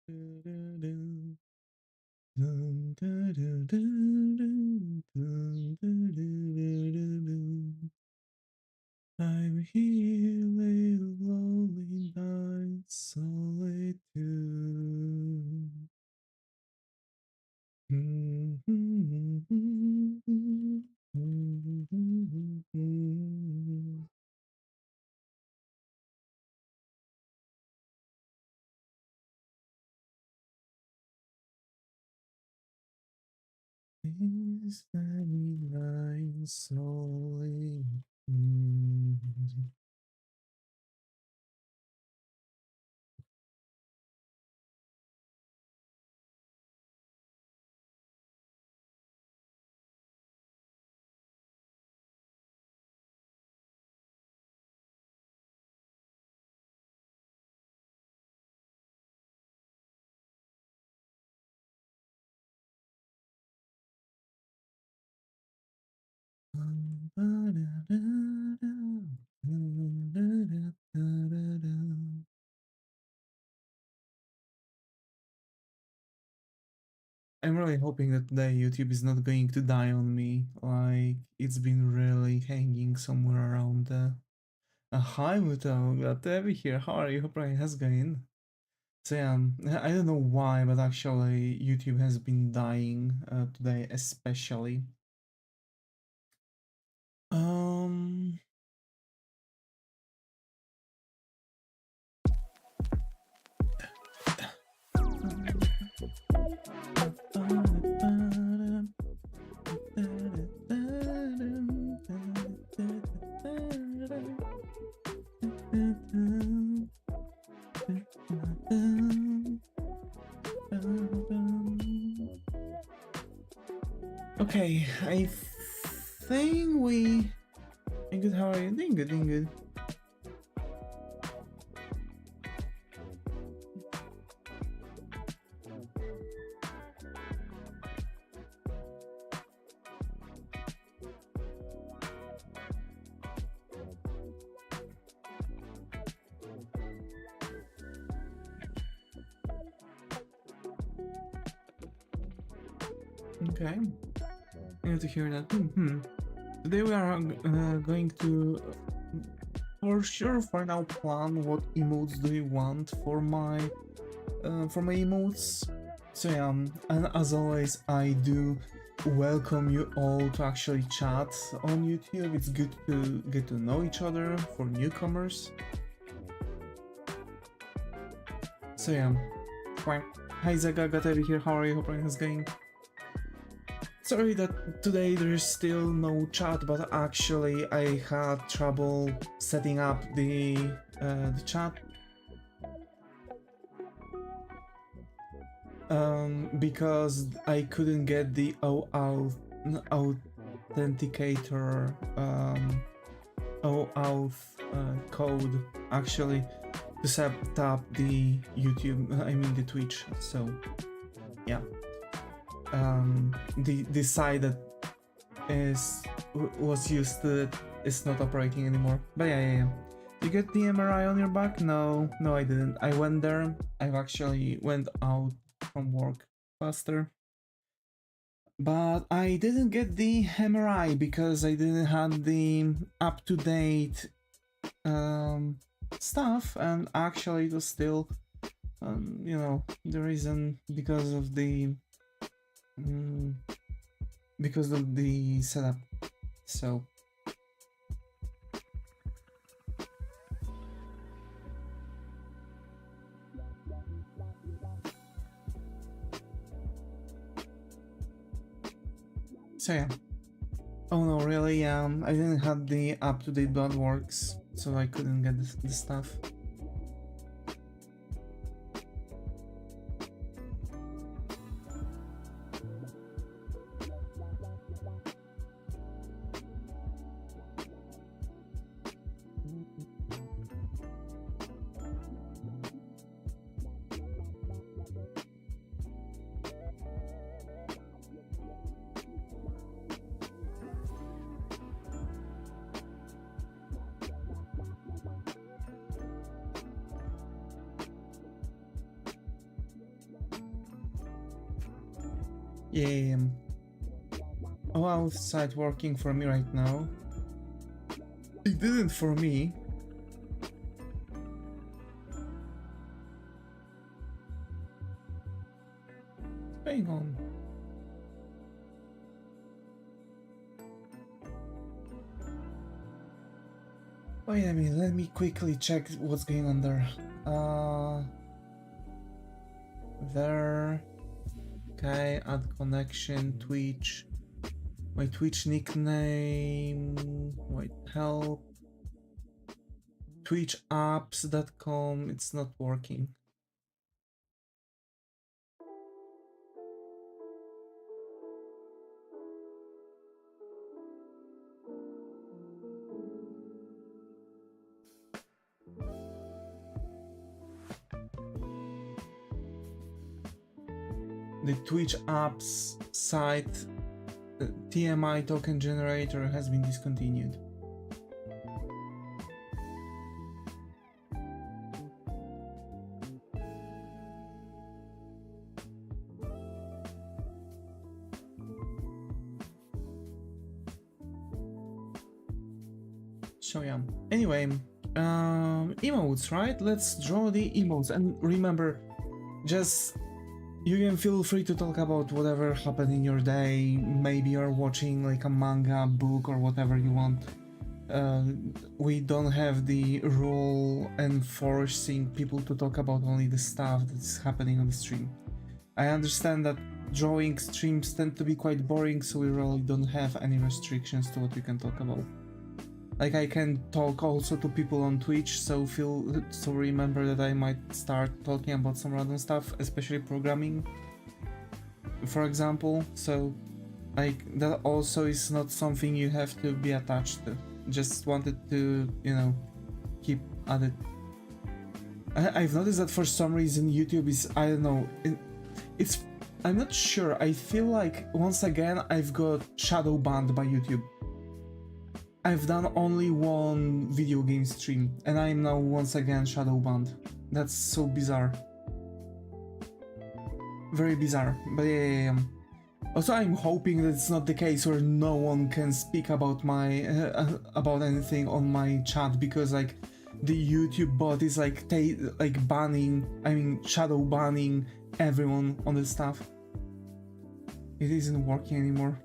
I'm here, little lonely night, solitude. These very night, solitude. I'm really hoping that today YouTube is not going to die on me, like it's been really hanging somewhere around the hi Muto, glad to have you here. How are you? Hope it has going. So yeah, I don't know why, but actually YouTube has been dying today, especially. Um, okay, I think we. Doing good. How are you? Doing good. Doing good. Okay. Good to hear that. Today we are going to, for sure, for now, plan what emotes do we want for my emotes. So yeah, and as always, I do welcome you all to actually chat on YouTube. It's good to get to know each other for newcomers. So yeah, hi Zaga, got over here. How are you? Hope everything's going. Sorry that today there's still no chat, but actually I had trouble setting up the chat because I couldn't get the authenticator OAuth code actually to set up the YouTube, I mean the Twitch. So yeah. The side that was used to it is not operating anymore. But yeah. You get the MRI on your back? No, I didn't. I went there. I actually went out from work faster. But I didn't get the MRI because I didn't have the up-to-date stuff, and actually it was still, the reason because of the setup. So yeah. Oh no, really? I didn't have the up-to-date blood works, so I couldn't get the stuff. Yeah. Oh, outside working for me right now. It didn't for me. What's going on? Wait a minute, let me quickly check what's going on there. There. Okay, add connection, Twitch. My Twitch nickname. Wait, help. twitchapps.com. It's not working. The Twitch apps site TMI token generator has been discontinued. So yeah. Anyway, emotes, right? Let's draw the emotes, and remember, just you can feel free to talk about whatever happened in your day. Maybe you're watching like a manga, book, or whatever you want. We don't have the rule enforcing people to talk about only the stuff that's happening on the stream. I understand that drawing streams tend to be quite boring, so we really don't have any restrictions to what we can talk about. Like, I can talk also to people on Twitch, so remember that I might start talking about some random stuff, especially programming, for example. So, like, that also is not something you have to be attached to. Just wanted to, you know, keep at it. I've noticed that for some reason YouTube is, I don't know, I'm not sure. I feel like once again I've got shadow banned by YouTube. I've done only one video game stream, and I'm now once again shadow banned. That's so bizarre. Very bizarre, but yeah. Also, I'm hoping that it's not the case where no one can speak about my about anything on my chat, because like the YouTube bot is like banning, I mean shadow banning everyone on the stuff. It isn't working anymore.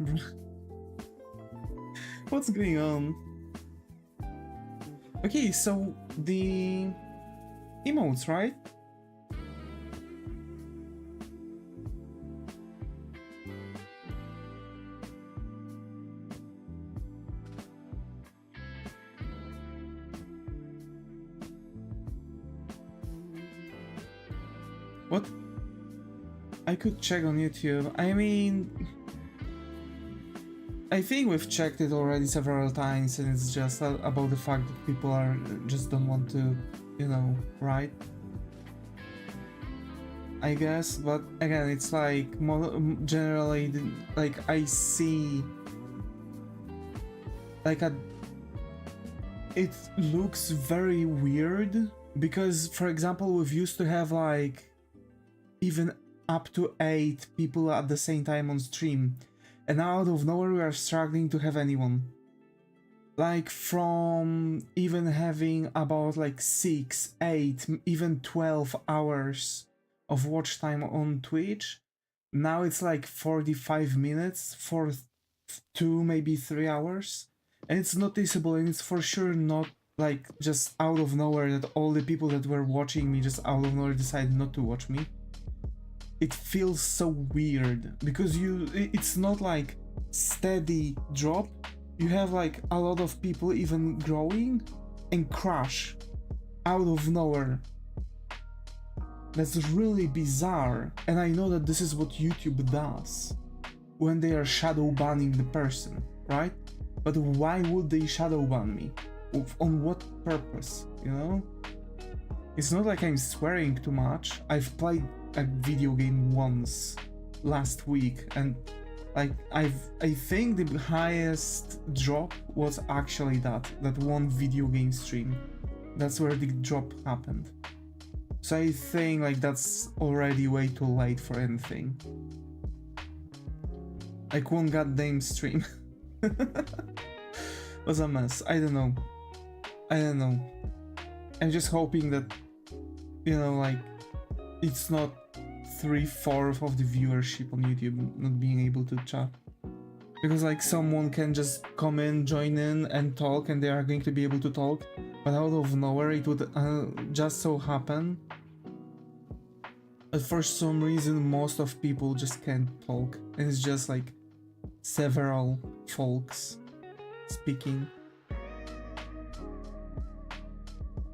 What's going on? Okay, so the emotes, right? What? I could check on YouTube. I mean, I think we've checked it already several times, and it's just about the fact that people just don't want to, you know, write, I guess. But again, it's like generally, like I see, like it looks very weird, because for example, we've used to have like even up to 8 people at the same time on stream, and now out of nowhere we are struggling to have anyone. Like, from even having about like 6, 8, even 12 hours of watch time on Twitch, now it's like 45 minutes for 2, maybe 3 hours. And it's noticeable, and it's for sure not like just out of nowhere that all the people that were watching me just out of nowhere decided not to watch me. It feels so weird, because it's not like steady drop. You have like a lot of people even growing and crash out of nowhere. That's really bizarre, and I know that this is what YouTube does when they are shadow banning the person, right? But why would they shadow ban me? On what purpose, you know? It's not like I'm swearing too much. I've played a video game once last week, and like I think the highest drop was actually that one video game stream. That's where the drop happened. So I think like that's already way too late for anything. Like one goddamn stream. Was a mess. I don't know. I'm just hoping that, you know, like, it's not 3/4 of the viewership on YouTube not being able to chat. Because like someone can just come in, join in and talk, and they are going to be able to talk, but out of nowhere it would just so happen that for some reason most of people just can't talk, and it's just like several folks speaking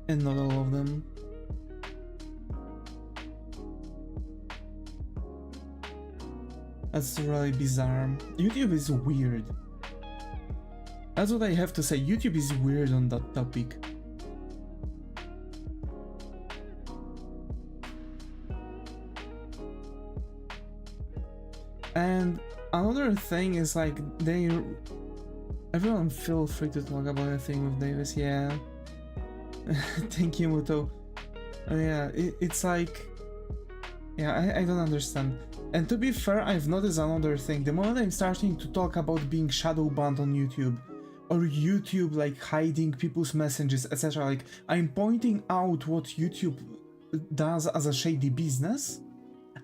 and not all of them. That's really bizarre. YouTube is weird. That's what I have to say. YouTube is weird on that topic. And another thing is like everyone feel free to talk about the thing with Davis, yeah. Thank you, Muto. Yeah, it's like, yeah, I don't understand. And to be fair, I've noticed another thing. The moment I'm starting to talk about being shadow banned on YouTube, or YouTube like hiding people's messages, etc., like I'm pointing out what YouTube does as a shady business,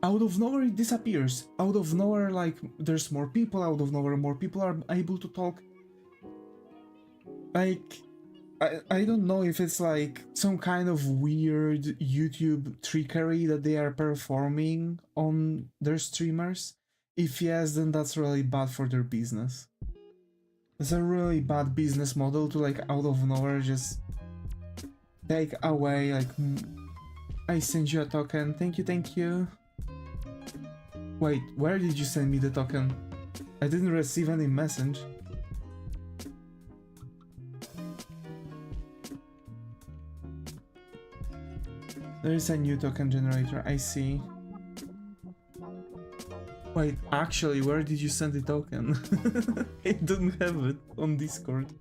out of nowhere it disappears. Out of nowhere, like, there's more people, out of nowhere more people are able to talk. Like, I don't know if it's like some kind of weird YouTube trickery that they are performing on their streamers. If yes, then that's really bad for their business. It's a really bad business model to like out of nowhere just take away like, I sent you a token, thank you. Wait, where did you send me the token? I didn't receive any message. There is a new token generator, I see. Wait, actually, where did you send the token? I don't have it on Discord.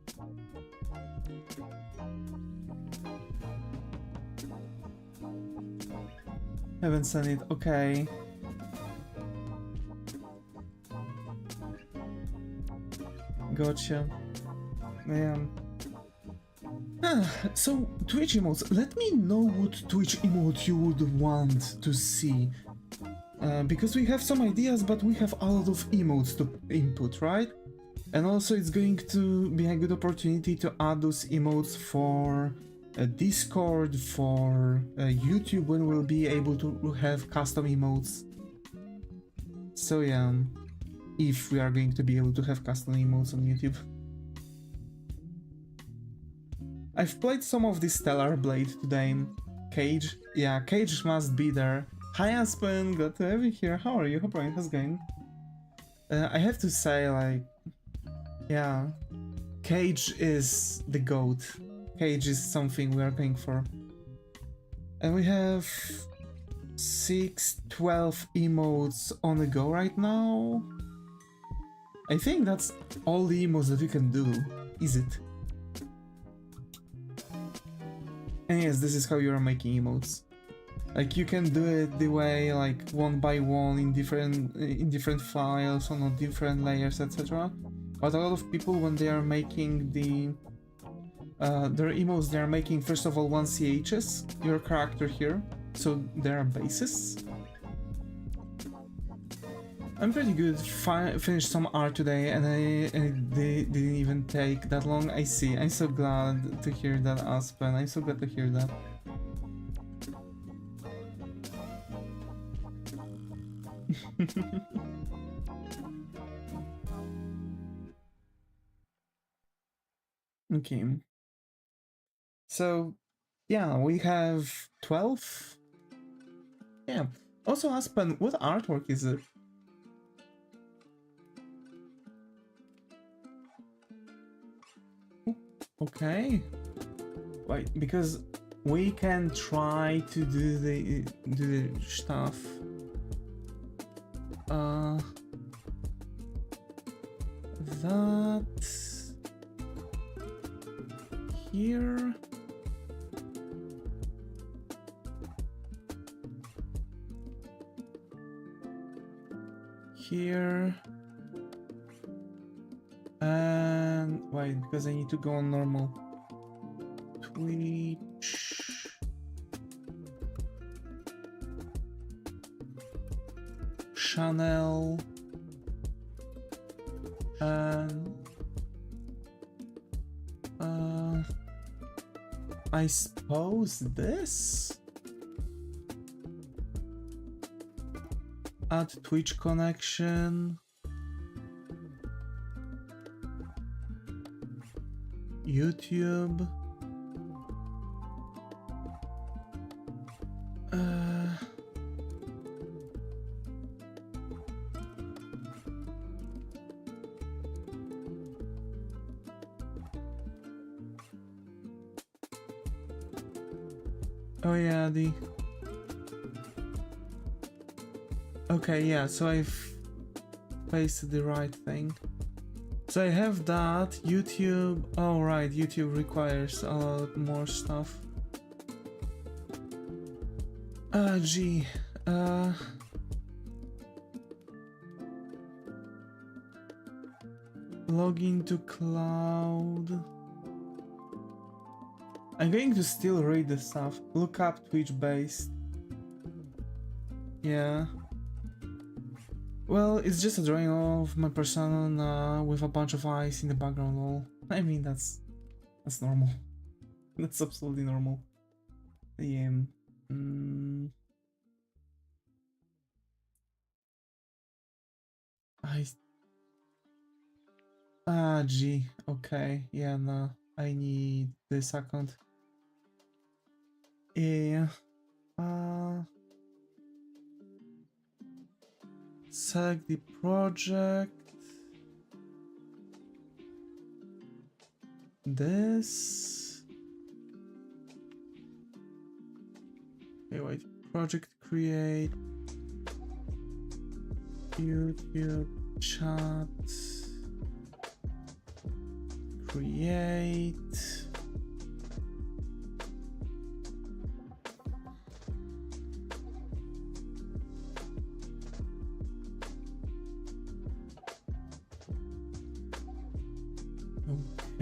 Haven't sent it, okay. Gotcha. Yeah. So, Twitch emotes. Let me know what Twitch emote you would want to see. Because we have some ideas, but we have a lot of emotes to input, right? And also it's going to be a good opportunity to add those emotes for Discord, for YouTube, when we'll be able to have custom emotes. So yeah, if we are going to be able to have custom emotes on YouTube. I've played some of this Stellar Blade today. Cage, yeah, Cage must be there. Hi Aspen, glad to have you here. How are you? Hope how's it going? I have to say, like, yeah, Cage is the GOAT. Cage is something we are going for. And we have 12 emotes on the go right now. I think that's all the emotes that we can do, is it? And yes, this is how you are making emotes. Like, you can do it the way, like, one by one in different files on different layers, etc. But a lot of people, when they are making their emotes, they are making first of all one CHs, your character here, so they are bases. I'm pretty good. Finished some art today, and it didn't even take that long. I see. I'm so glad to hear that, Aspen. I'm so glad to hear that. Okay. So, yeah, we have 12. Yeah. Also, Aspen, what artwork is it? Okay. Wait, because we can try to do the stuff. That here. Here. Wait, because I need to go on normal Twitch. Channel. And I suppose this? Add Twitch connection. YouTube. Oh yeah, the... Okay, yeah, so I've pasted the right thing. So I have that, YouTube... Oh right, YouTube requires a lot more stuff. Gee, login to cloud... I'm going to still read the stuff. Look up Twitch based. Yeah. Well, it's just a drawing of my persona with a bunch of eyes in the background wall. I mean, that's normal. That's absolutely normal. Yeah. Gee. Okay. Yeah, no. I need this account. Yeah. Select the project. This. Okay, wait. Project create. YouTube chat. Create.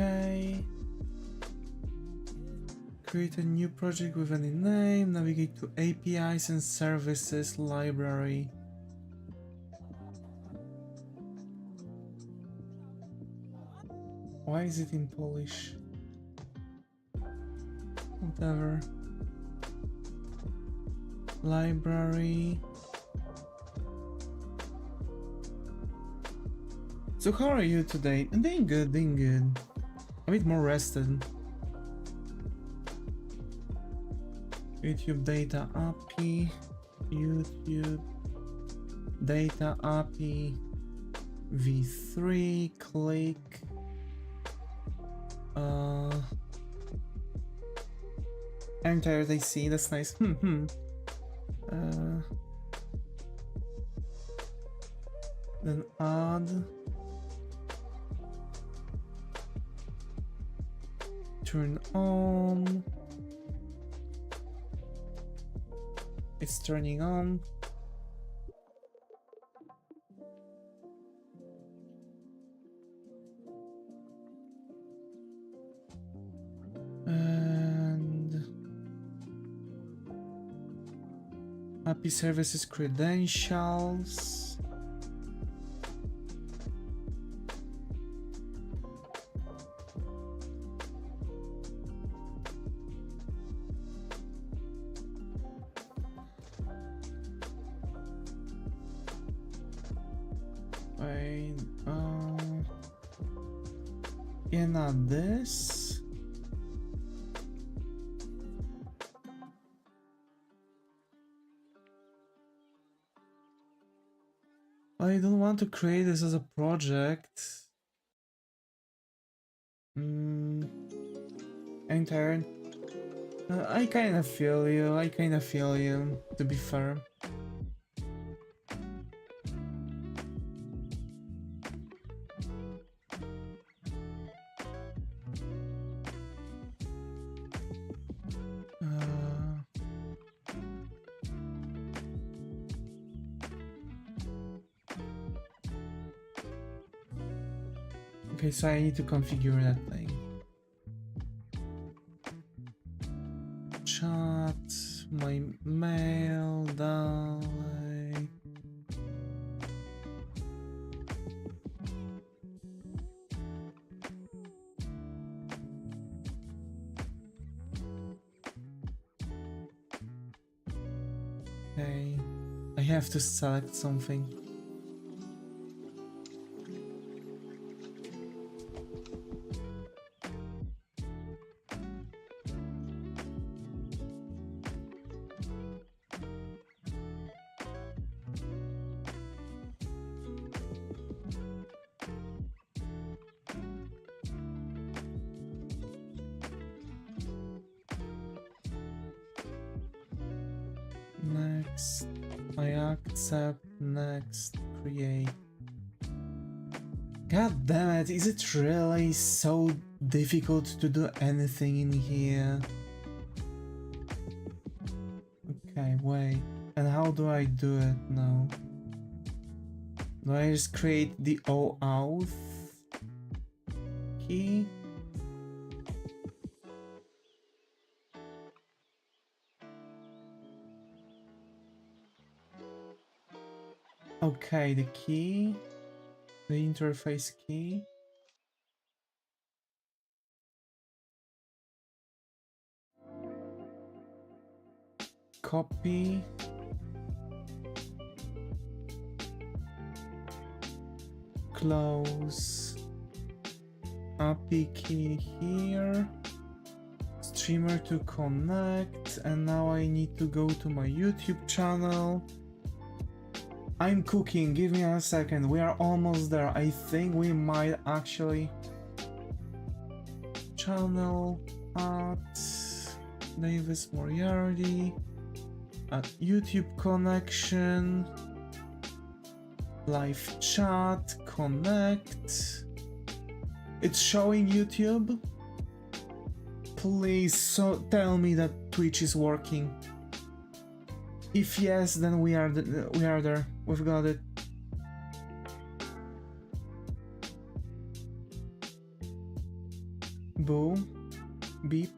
Okay. Create a new project with any name. Navigate to APIs and services library. Why is it in Polish? Whatever. Library. So how are you today? I'm doing good, doing good. A bit more rested. YouTube data API. YouTube data API. V3. Click. I'm tired, I see. That's nice. Then add. Turn on. It's turning on. And API services credentials. Wait, yeah, not this. I don't want to create this as a project. I'm tired. I kind of feel you. I kind of feel you, to be fair. Okay, so I need to configure that thing. Chat, my mail, die. Okay, I have to select something. Next, I accept, next, create. God damn it, is it really so difficult to do anything in here? Okay, wait, and how do I do it now? Do I just create the OAuth key? Okay, the key, the interface key. Copy. Close. API key here. Streamer to connect. And now I need to go to my YouTube channel. I'm cooking, give me a second, we are almost there. I think we might actually... Channel at Devis Moriarty, at YouTube connection, live chat, connect. It's showing YouTube. Please, so tell me that Twitch is working. If yes, then we are there. We've got it. Boom. Beep.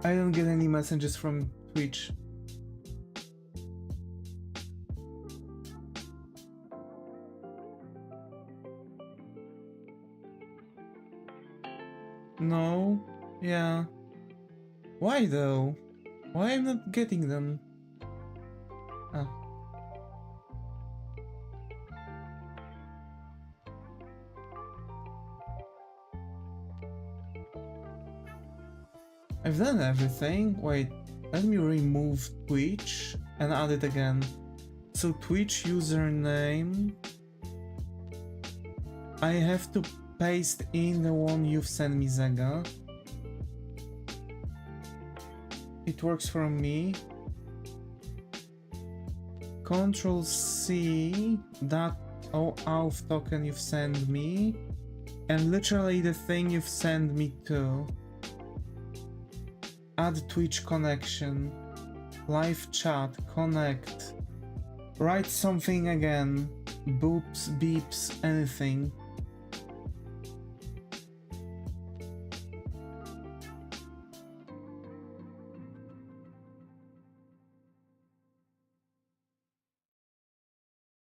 I don't get any messages from Twitch. No. Yeah. Why though? Why I'm not getting them? Ah. I've done everything. Wait, let me remove Twitch and add it again. So Twitch username. I have to paste in the one you've sent me, Zega. It works for me. Control C that OAuth token you've sent me, and literally the thing you've sent me to. Add Twitch connection, live chat, connect, write something again, boops, beeps, anything.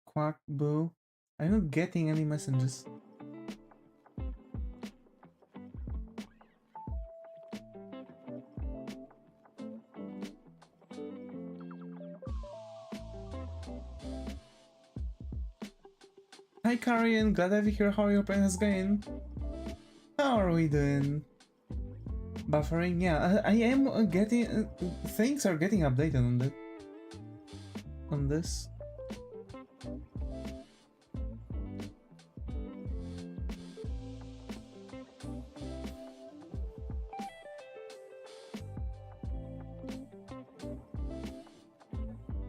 Quack, boo. I'm not getting any messages. Hi Karian, glad to have you here. How are your plans going? How are we doing? Buffering? Yeah, I am getting... things are getting updated on that. On this.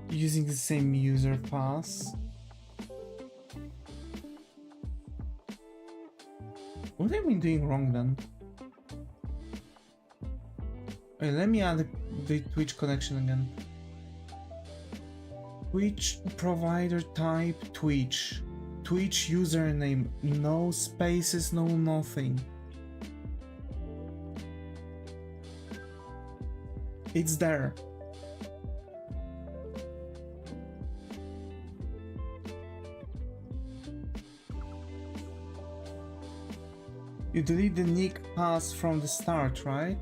Using the same user pass. What have I been doing wrong then? Wait, let me add the Twitch connection again. Twitch provider type Twitch. Twitch username, no spaces, no nothing. It's there. You delete the nick pass from the start, right?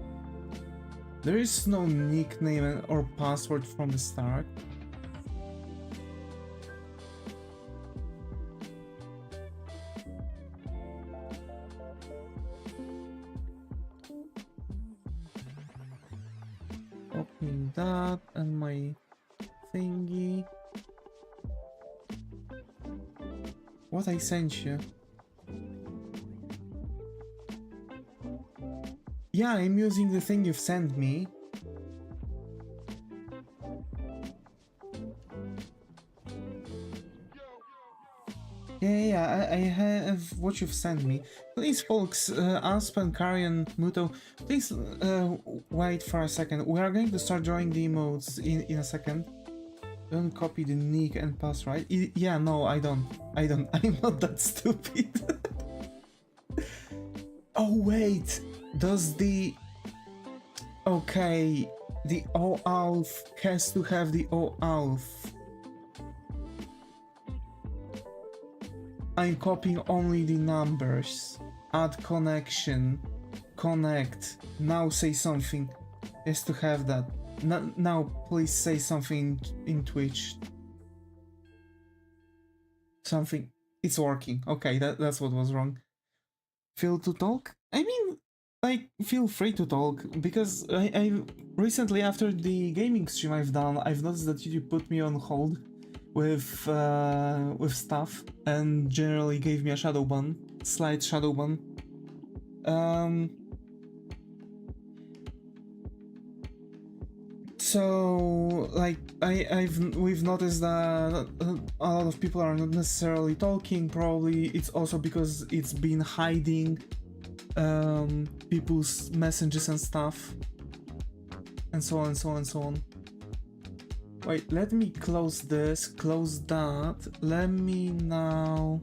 There is no nickname or password from the start. Opening that and my thingy. What I sent you? Yeah, I'm using the thing you've sent me. Yeah, I have what you've sent me. Please, folks, Aspen, Karian, Muto, please wait for a second. We are going to start drawing the emotes in a second. Don't copy the nick and pass, right? Yeah, no, I don't. I'm not that stupid. Oh, wait. Does the... Okay, the OAuth has to have the OAuth. I'm copying only the numbers. Add connection. Connect. Now say something. Has to have that. Now please say something in Twitch. Something. It's working. Okay, that's what was wrong. Feel to talk? I mean, like, feel free to talk, because I recently, after the gaming stream I've done, I've noticed that YouTube put me on hold with stuff and generally gave me a shadow ban, slight shadow ban. So like we've noticed that a lot of people are not necessarily talking. Probably it's also because it's been hiding people's messages and stuff, and so on and so on and so on. Wait, let me close this, close that. Let me now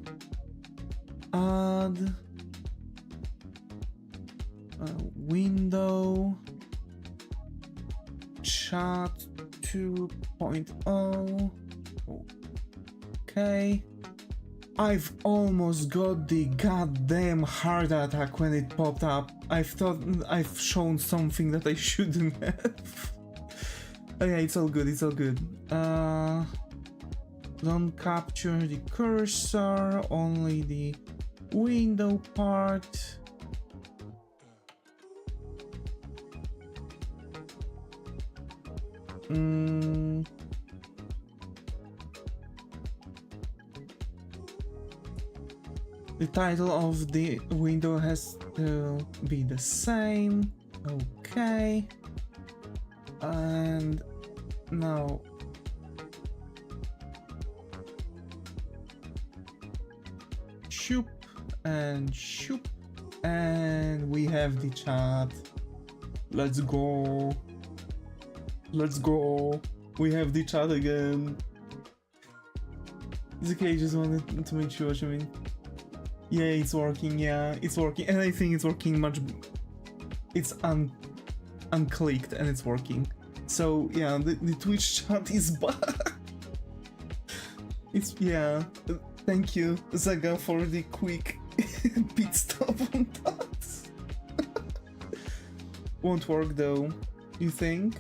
add a window chat 2.0. Okay. I've almost got the goddamn heart attack when it popped up. I thought I've shown something that I shouldn't have. Okay, it's all good, it's all good. Don't capture the cursor, only the window part. The title of the window has to be the same. Okay. And now shoop and shoop, and we have the chat. Let's go. Let's go. We have the chat again. It's okay, I just wanted to make sure what you mean. Yeah, it's working, yeah, it's working, and I think it's working much... It's unclicked and it's working. So yeah, the Twitch chat is back. It's, yeah, thank you, Zaga, for the quick pit stop on that. Won't work though, you think?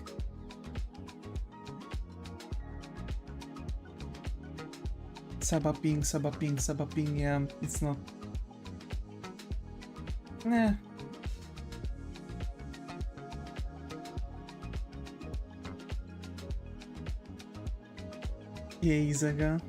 Sabaping, yeah, it's not... Nah. Yay, Zaga.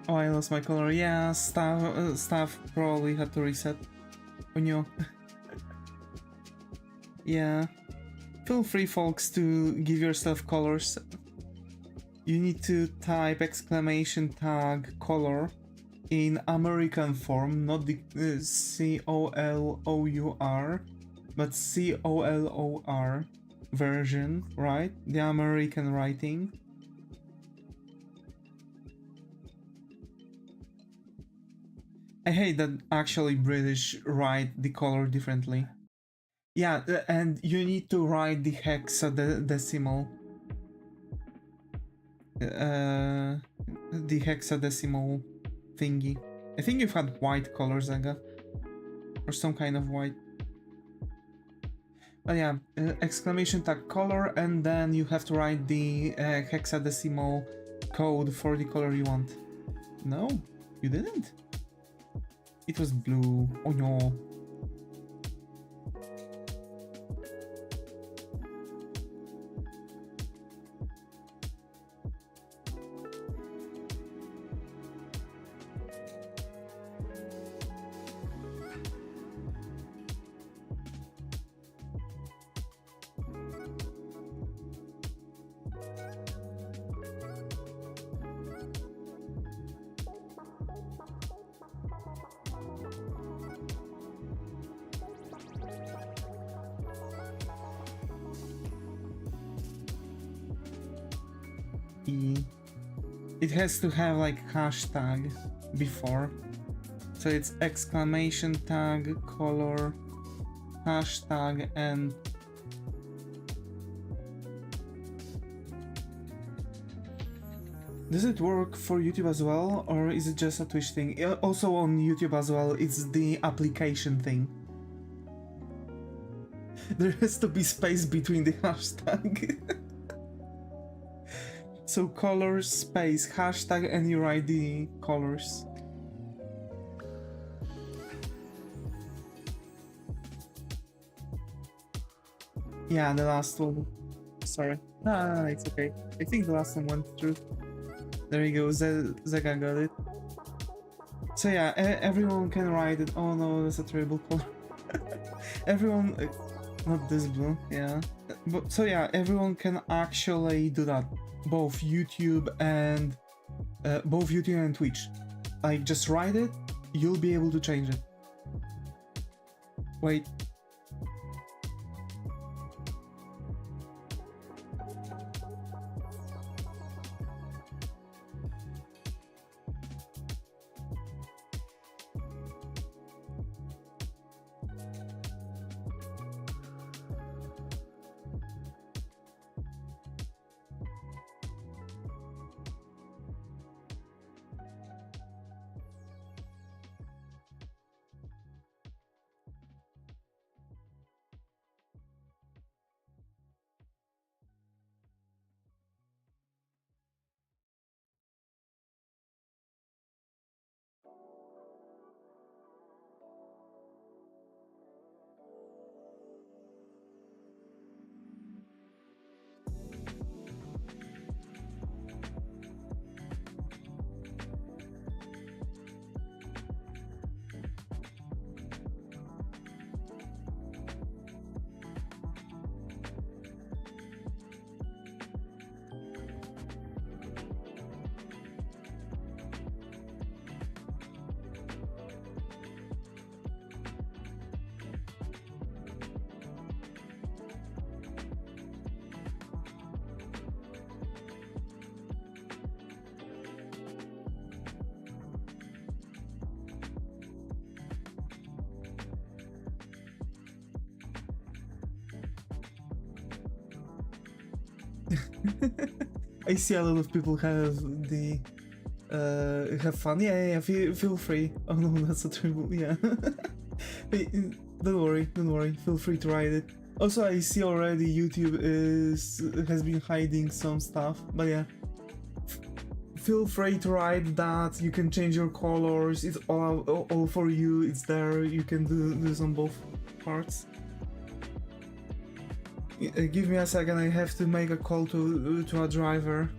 Oh, I lost my color. Yeah, stuff probably had to reset. Oh no. Yeah. Feel free, folks, to give yourself colors. You need to type exclamation tag color in American form, not the COLOUR, but COLOR version, right? The American writing. I hate that actually British write the color differently. Yeah, and you need to write the hexadecimal. The hexadecimal thingy. I think you've had white colors, Aga. Or some kind of white. But yeah, exclamation tag color, and then you have to write the hexadecimal code for the color you want. No, you didn't. It was blue. Oh no. It has to have like hashtag before. So it's exclamation tag, color, hashtag, and does it work for YouTube as well, or is it just a Twitch thing? Also on YouTube as well, it's the application thing. There has to be space between the hashtag. So colors, space, hashtag, and you write the colors. Yeah, the last one. Sorry. No, it's okay. I think the last one went through. There you go, Zega got it. So yeah, everyone can write it. Oh no, that's a terrible color. Everyone, not this blue, yeah. But so yeah, everyone can actually do that. Both YouTube and Twitch. Like, just write it, you'll be able to change it. Wait. I see a lot of people have the have fun. Yeah, feel free. Oh no, that's a terrible. Yeah. Don't worry. Feel free to write it. Also, I see already YouTube has been hiding some stuff, but yeah. Feel free to write that. You can change your colors. It's all for you. It's there. You can do this on both parts. Give me a second, I have to make a call to a driver.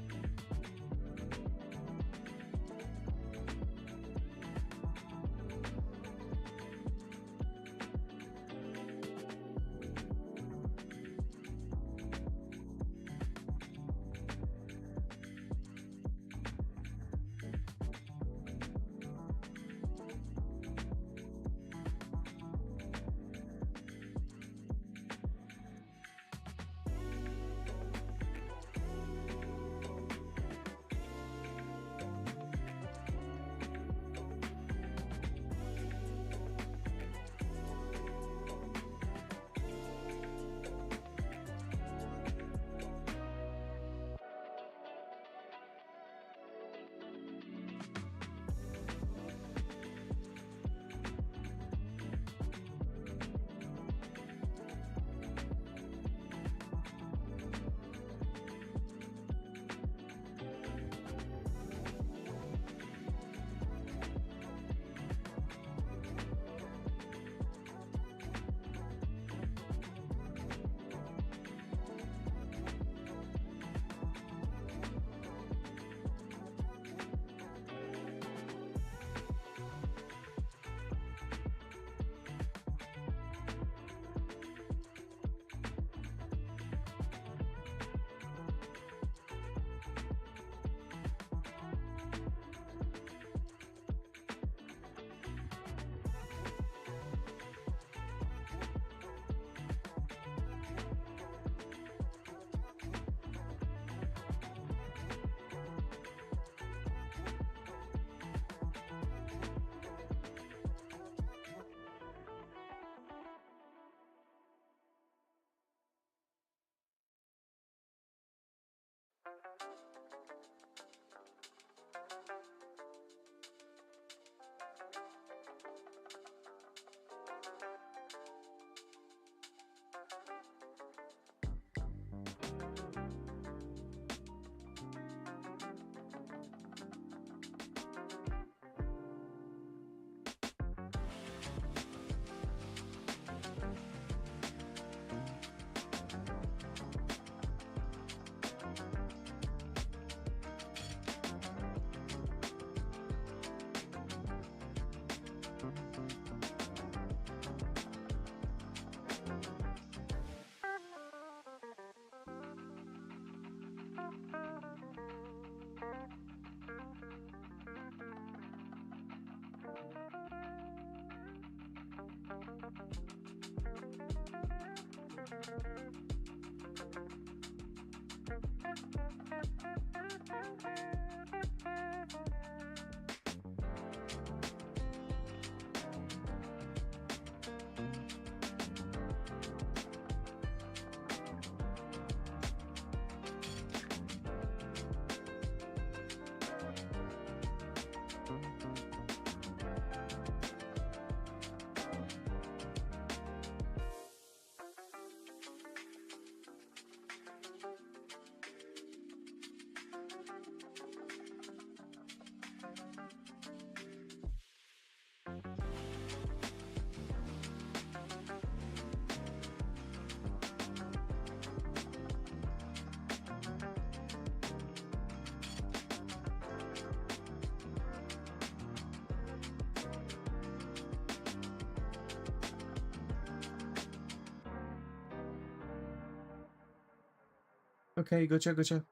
Okay, gotcha.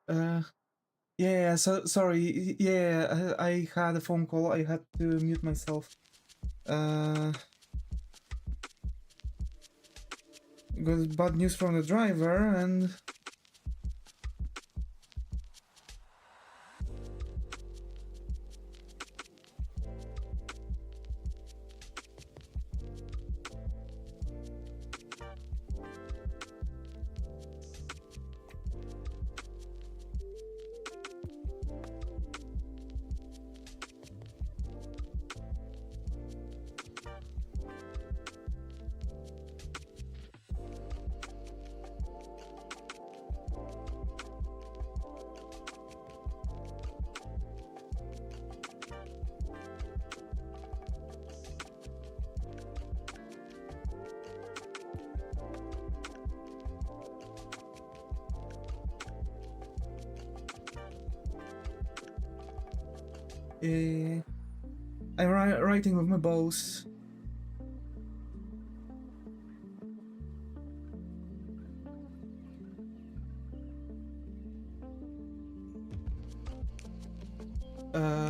Uh, yeah, so sorry. Yeah, I had a phone call. I had to mute myself. Got bad news from the driver, and uh, I'm writing with my boss.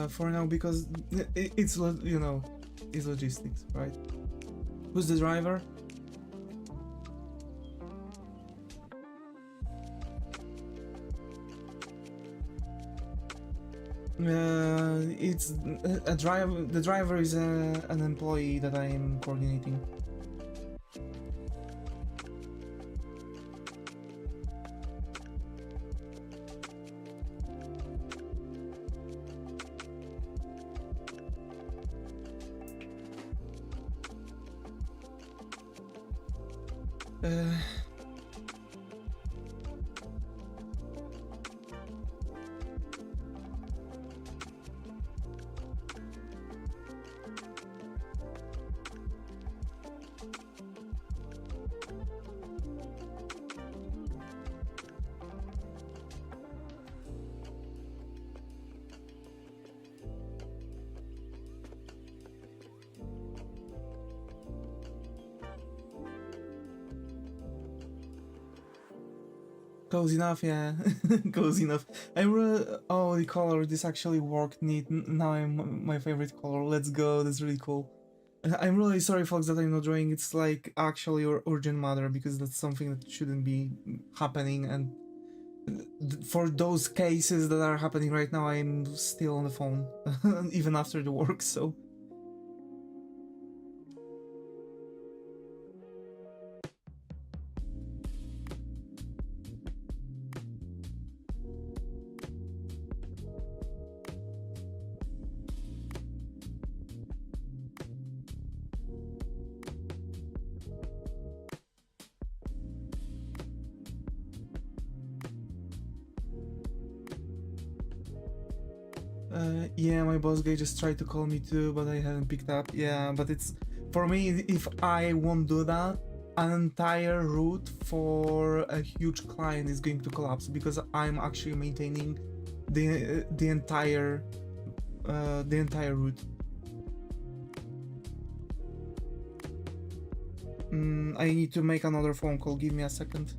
For now, because it's you know, it's logistics, right? Who's the driver? It's a driver. The driver is an employee that I am coordinating. Close enough, yeah. Close enough. I really... Oh, the color, this actually worked neat. Now I'm my favorite color. Let's go, that's really cool. I'm really sorry, folks, that I'm not drawing. It's like actually your urgent matter, because that's something that shouldn't be happening, and for those cases that are happening right now, I'm still on the phone, even after the work, so... Yeah, my boss guy just tried to call me too, but I haven't picked up. Yeah, but it's... For me, if I won't do that, an entire route for a huge client is going to collapse, because I'm actually maintaining the entire route. I need to make another phone call. Give me a second.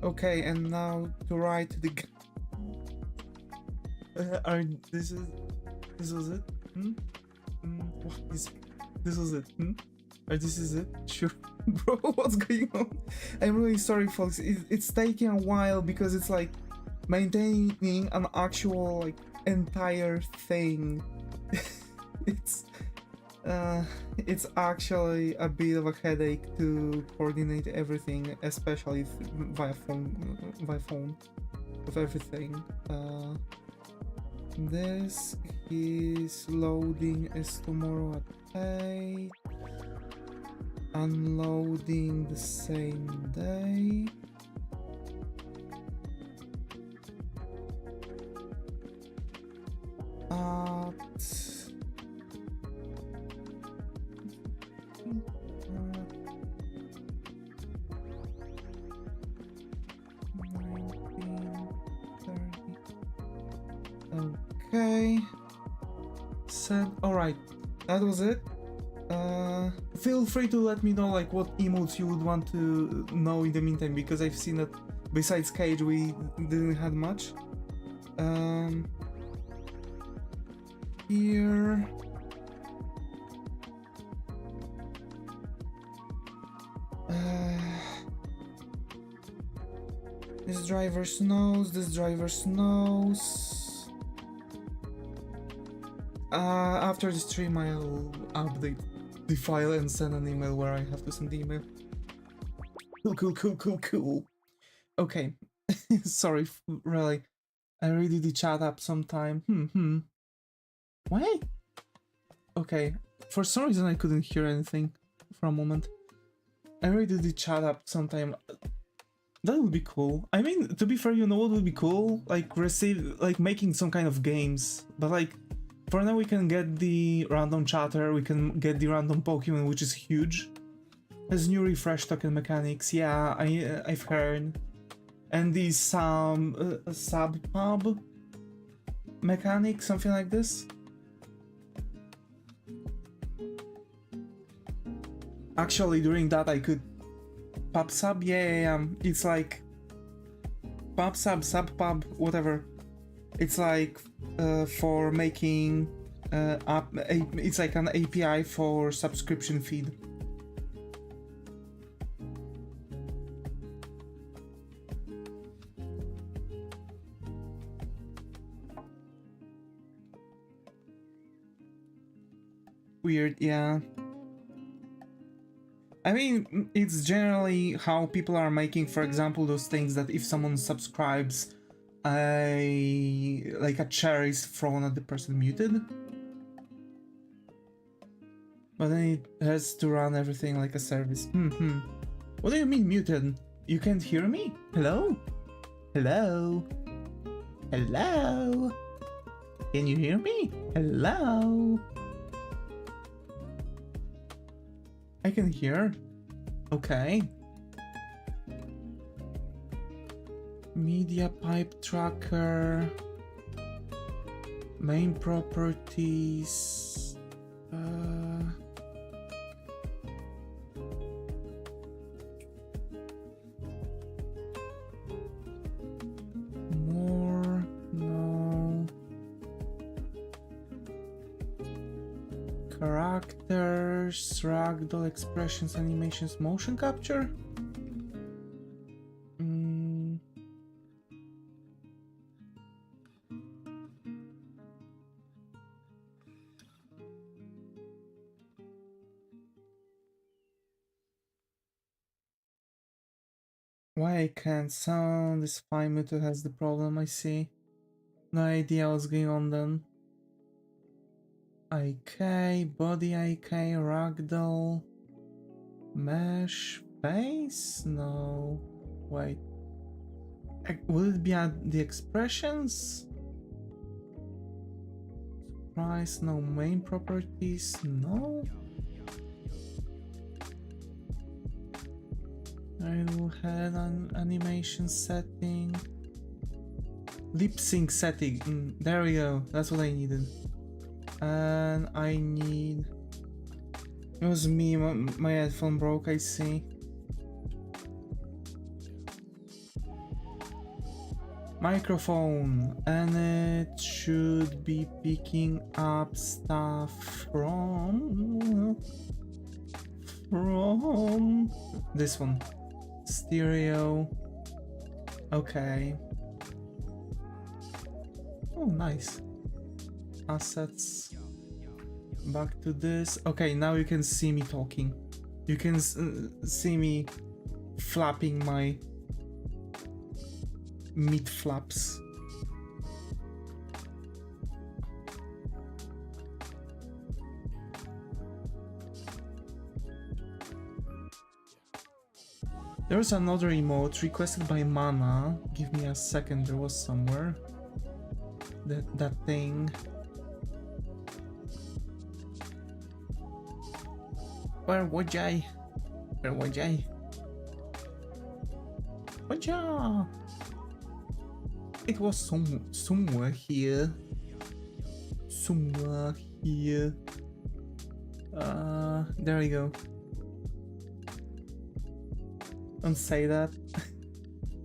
Okay, and now to write the. Are this was it? Hmm? What is this was it? Or this is it? Sure, bro. What's going on? I'm really sorry, folks. It's taking a while because it's like maintaining an actual like entire thing. it's it's actually a bit of a headache to coordinate everything, especially via phone of everything. This is loading is tomorrow at 8, unloading the same day. Okay. Set. Alright. That was it. Feel free to let me know like what emotes you would want to know in the meantime, because I've seen that besides Cage we didn't have much. Here. This driver knows. This driver knows. After the stream, I'll update the file and send an email where I have to send the email. Cool. Okay. Sorry, really. I read the chat up sometime. Wait. Okay. For some reason, I couldn't hear anything for a moment. I read the chat up sometime. That would be cool. I mean, to be fair, you know what would be cool? Like, making some kind of games. But, like, for now we can get the random chatter, we can get the random Pokemon, which is huge. Has new refresh token mechanics, yeah, I've heard. And the sub-pub mechanic, something like this. Actually, during that I could... Pub sub? Yeah. It's like... Pub sub, pub, whatever. It's like for making it's like an API for subscription feed. Weird, yeah. I mean, it's generally how people are making, for example, those things that if someone subscribes, like a chair is thrown at the person muted. But then it has to run everything like a service. What do you mean muted? You can't hear me? Hello? Hello? Hello? Can you hear me? Hello? I can hear. Okay. Media pipe tracker. Main properties. More. No. Characters, ragdoll expressions, animations, motion capture. Why I can't sound? This fine meter has the problem, I see. No idea what's going on then. IK, body IK, ragdoll, mesh, face? No. Wait. Will it be at the expressions? Surprise, no. Main properties? No. Idle head on animation setting. Lip sync setting. There we go. That's what I needed. And I need... It was me, my headphone broke, I see. microphone, and it should be picking up stuff from this one. Stereo. Okay. Oh, nice. Assets. Back to this. Okay, now you can see me talking. You can see me flapping my meat flaps. There was another emote requested by Mana. Give me a second, there was somewhere. That thing. Where was I? Where was I? Whatcha? It was somewhere here. Somewhere here. There we go. Don't say that.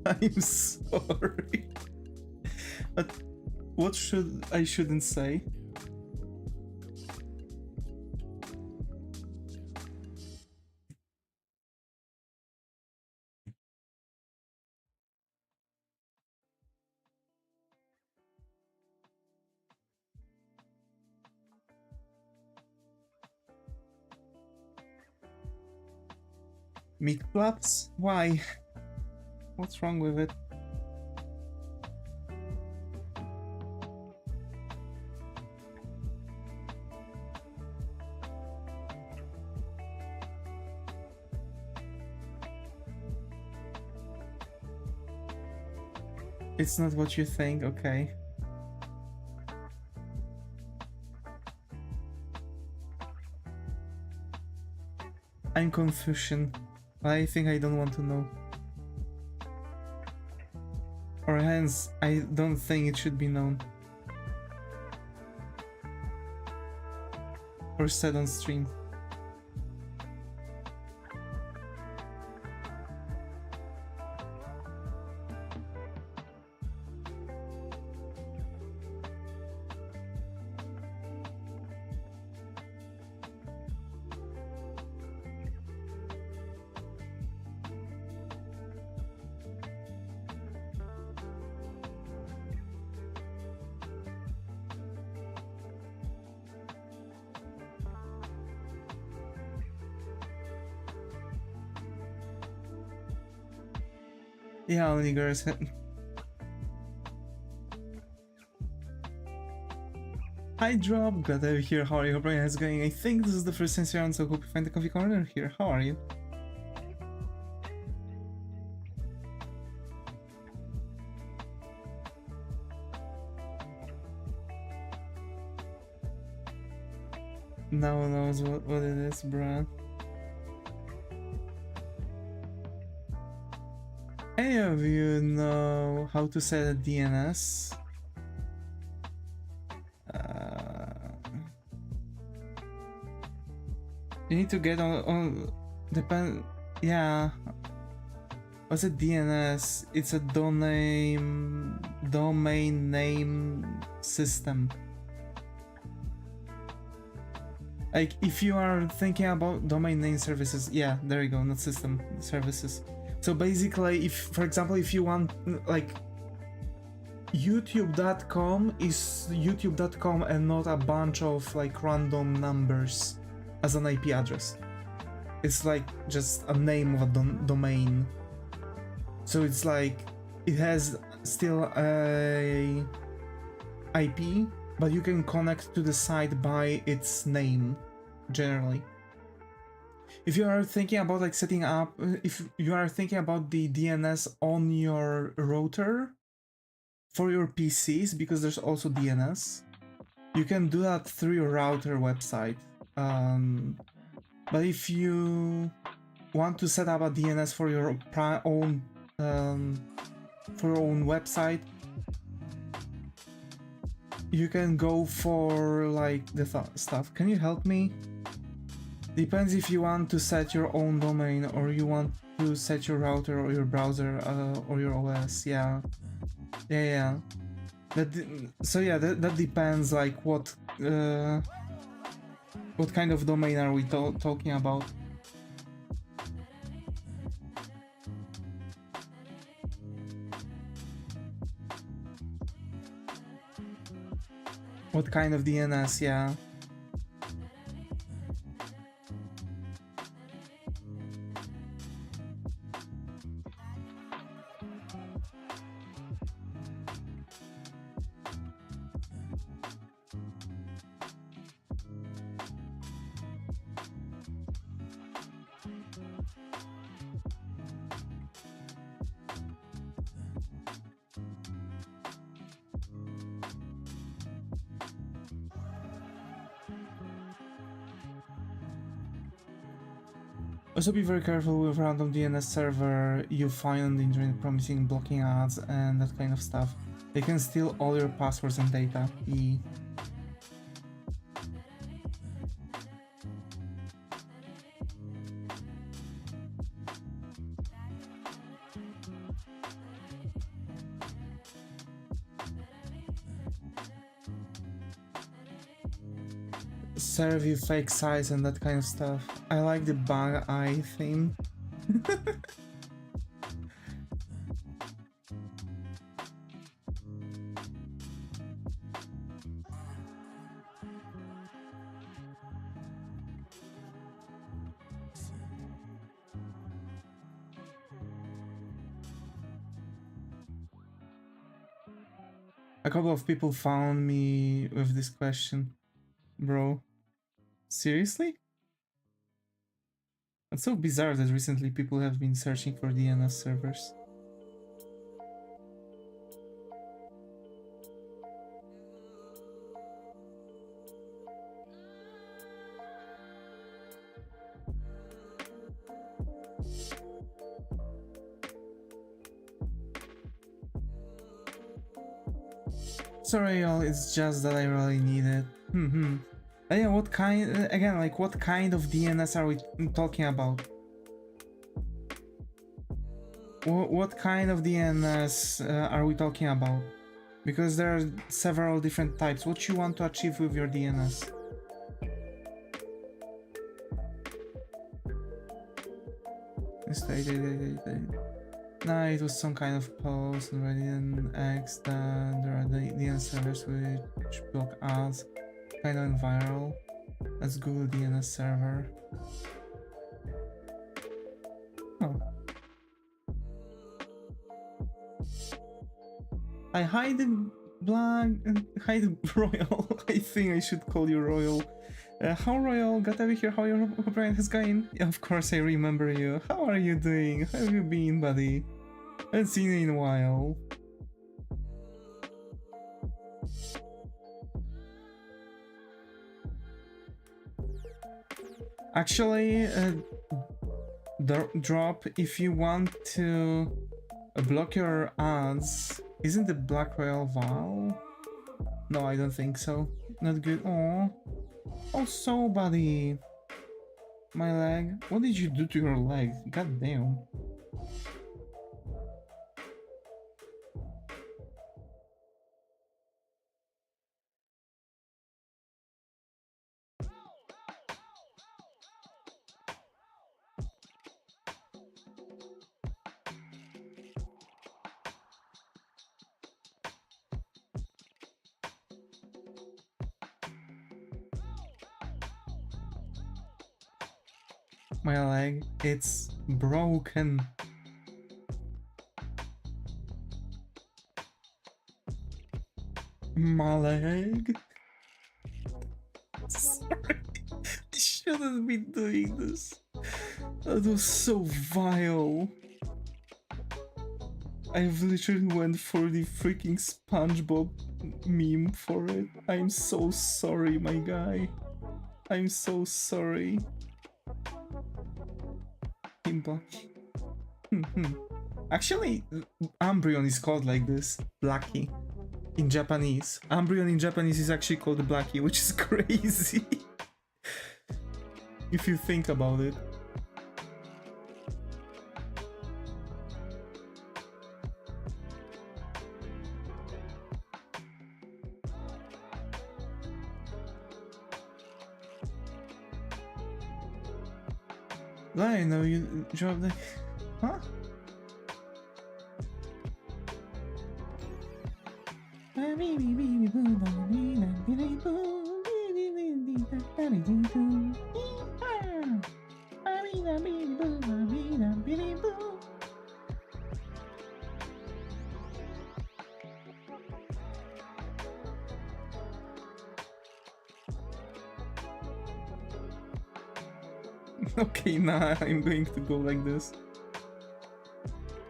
I'm sorry. But what I shouldn't say? Meat flaps? Why? What's wrong with it? It's not what you think, okay. I'm Confucian. I think I don't want to know. Or hence, I don't think it should be known. Or said on stream. Yeah, only girls. Hi Drop, glad to be here. How are you? Hope it's going. I think this is the first sensory round, so hope you find the coffee corner here. How are you? No one knows what it is, bruh. Any of you know how to set a DNS? You need to get on yeah. What's a DNS? It's a domain name system. Like if you are thinking about domain name services, yeah, there you go, not system, services. So basically, if, for example, if you want, like, youtube.com is youtube.com and not a bunch of, like, random numbers as an IP address. It's like just a name of a domain. So it's like, it has still a IP, but you can connect to the site by its name, generally. If you are thinking about like setting up, if you are thinking about the DNS on your router for your PCs, because there's also DNS, you can do that through your router website. But if you want to set up a DNS for your own website, you can go for like the stuff. Can you help me? Depends if you want to set your own domain or you want to set your router or your browser or your OS, yeah. Yeah, yeah. So yeah, that depends. Like what kind of domain are we talking about? What kind of DNS? Yeah. Also be very careful with random DNS server you find on the internet promising blocking ads and that kind of stuff. They can steal all your passwords and data. Serve you fake sites and that kind of stuff. I like the bug eye thing. A couple of people found me with this question. Bro, seriously? It's so bizarre that recently people have been searching for DNS servers. Sorry y'all, it's just that I really need it. Yeah, what kind, again, like what kind of DNS are we talking about? What kind of DNS are we talking about? Because there are several different types. What you want to achieve with your DNS? Nah, it was some kind of post on Reddit and X that there are DNS servers which block ads. Kind of went viral. Let's Google DNS server. Oh. I hide the black and hide the royal. I think I should call you royal. How royal? Got over here. How your brain has gone? Yeah, of course I remember you. How are you doing? How have you been, buddy? I haven't seen you in a while. Actually, drop if you want to block your ads. Isn't the Black Royal Val? No, I don't think so. Not good. Oh, so buddy. My leg. What did you do to your leg? God damn. My leg, it's broken. My leg. Sorry, I shouldn't be doing this. That was so vile. I've literally went for the freaking SpongeBob meme for it. I'm so sorry, my guy. I'm so sorry. Actually, Umbreon is called like this, Blackie, in Japanese. Umbreon in Japanese is actually called Blackie, which is crazy. If you think about it. I know you dropped the... Huh? Okay, nah, I'm going to go like this.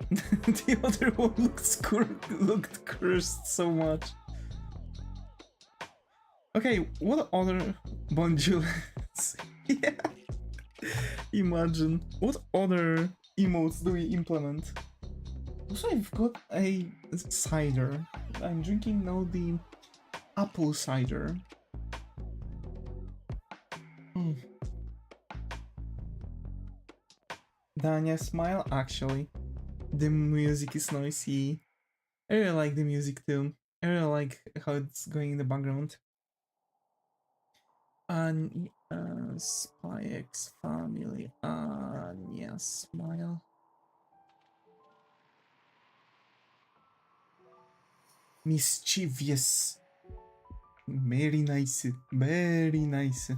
The other one looked cursed so much. Okay, what other bonjour? Yeah. Imagine. What other emotes do we implement? Also, I've got a cider. I'm drinking now the apple cider. Mm. Dania, smile. Actually, the music is noisy. I really like the music too. I really like how it's going in the background. Spy X family. Yeah, smile. Mischievous. Very nice. Very nice.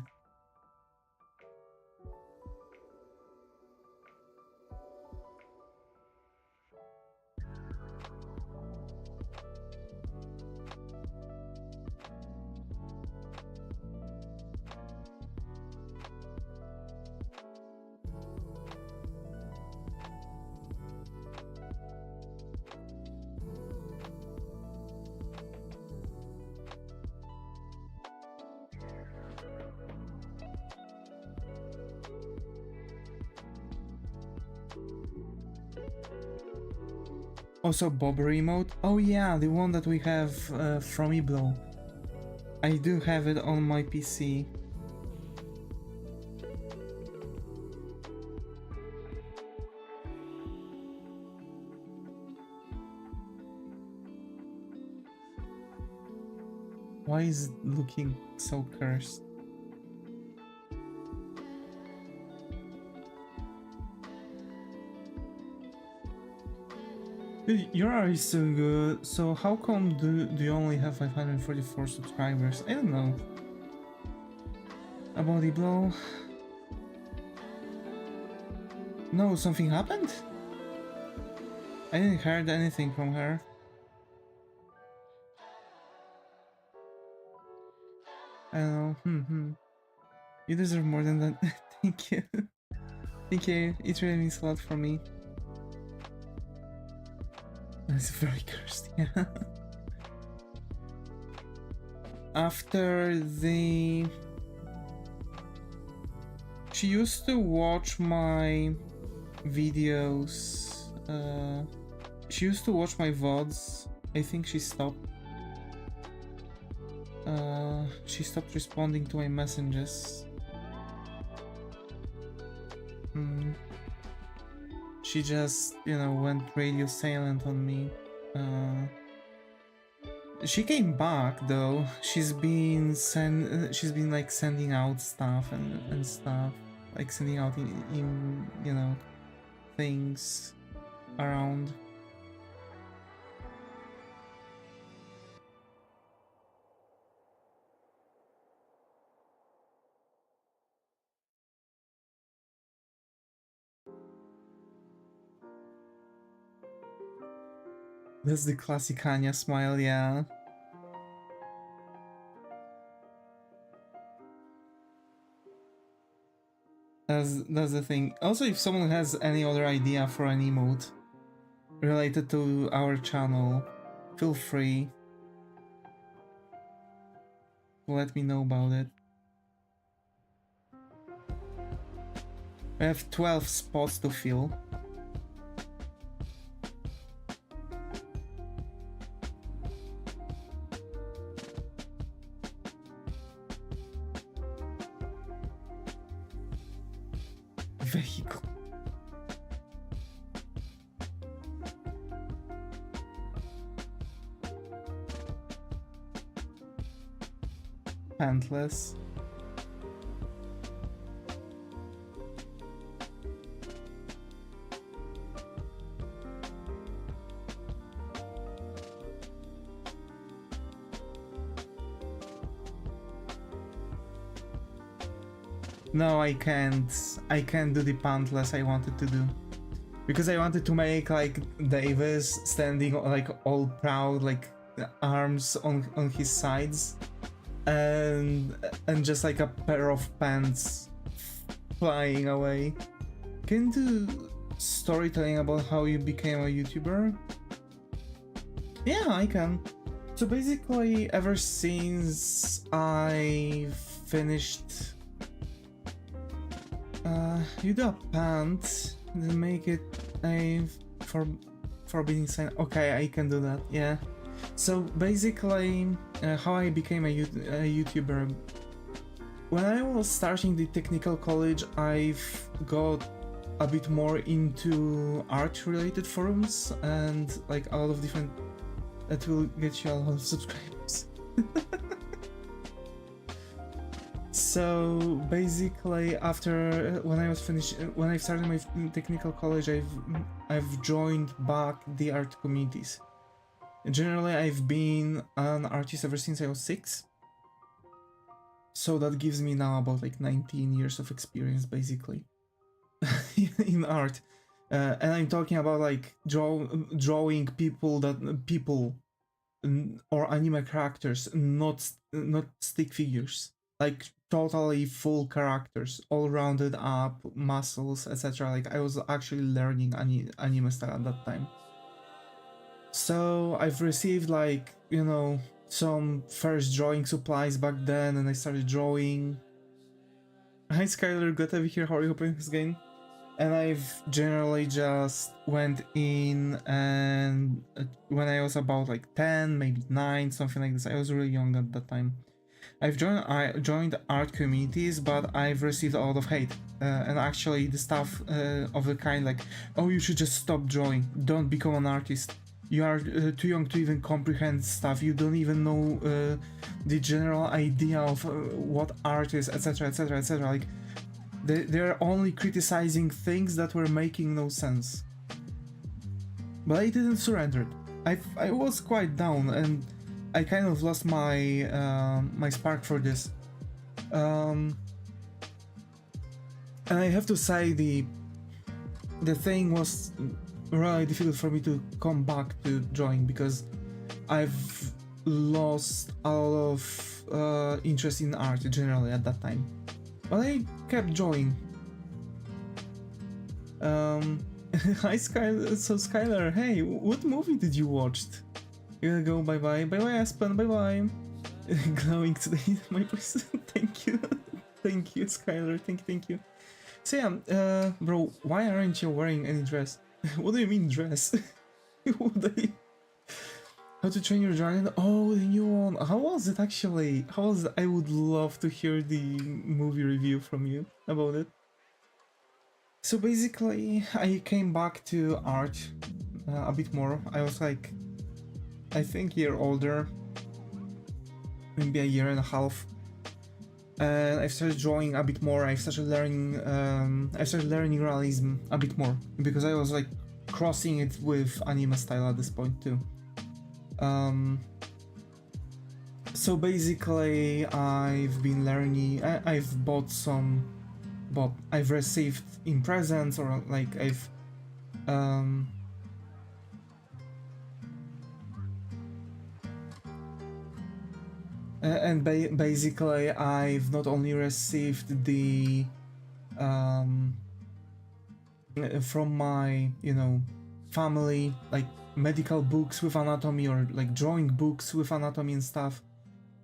Also, Bobber emote. Oh yeah, the one that we have from Iblo. I do have it on my PC. Why is it looking so cursed? Dude, your art is so good, so how come do you only have 544 subscribers? I don't know. About Iblo? No, something happened? I didn't heard anything from her. I don't know. You deserve more than that. Thank you. Thank you. It really means a lot for me. That's very cursed, yeah. After the... She used to watch my videos. She used to watch my VODs. I think she stopped. She stopped responding to my messages. She just, you know, went radio silent on me. She came back though. She's been like sending out stuff and stuff, like sending out in you know, things around. That's the classic Anya smile, yeah. That's the thing. Also, if someone has any other idea for an emote related to our channel, feel free to let me know about it. We have 12 spots to fill. Vehicle. Pantless. No, I can't. I can't do the pantless I wanted to do. Because I wanted to make like Davis standing like all proud, like arms on his sides, and just like a pair of pants flying away. Can you do storytelling about how you became a YouTuber? Yeah, I can. So basically, ever since I finished you do a pant, then make it a forbidden sign. Okay, I can do that, yeah. So basically, how I became a YouTuber. When I was starting the technical college, I've got a bit more into art-related forums and like a lot of different... That will get you a lot of subscribers. So basically, after when I started my technical college, I've joined back the art communities. Generally, I've been an artist ever since I was 6. So that gives me now about like 19 years of experience, basically, in art. And I'm talking about like drawing people or anime characters, not stick figures. Like totally full characters, all rounded up, muscles, etc. Like I was actually learning anime style at that time. So I've received like, you know, some first drawing supplies back then, and I started drawing. Hi Skylar, good to have you here. How are you hoping this game? And I've generally just went in, and when I was about like 10, maybe 9, something like this. I was really young at that time. I joined art communities, but I've received a lot of hate, and actually the stuff of the kind like, oh, you should just stop drawing, don't become an artist, you are too young to even comprehend stuff, you don't even know the general idea of what art is, etc, etc, etc. Like they're only criticizing things that were making no sense. But I didn't surrender. I was quite down, and I kind of lost my my spark for this, and I have to say the thing was really difficult for me to come back to drawing because I've lost a lot of interest in art generally at that time. But I kept drawing. Hi Skylar, so Skylar, hey, what movie did you watch? You gotta go, bye bye. Bye bye, Aspen, bye bye. Glowing today, my voice. Thank you. Thank you, Skylar. Thank you. So yeah, bro, why aren't you wearing any dress? What do you mean dress? How to Train Your Dragon? Oh, the new one. How was it actually? How was it? I would love to hear the movie review from you about it. So basically, I came back to art a bit more. I was like, I think a year older, maybe a year and a half, and I started drawing a bit more. I started learning realism a bit more because I was like crossing it with anime style at this point too. So basically, I've been learning. I've I've received in presents, or like I've and basically I've not only received the from my, you know, family, like medical books with anatomy, or like drawing books with anatomy and stuff.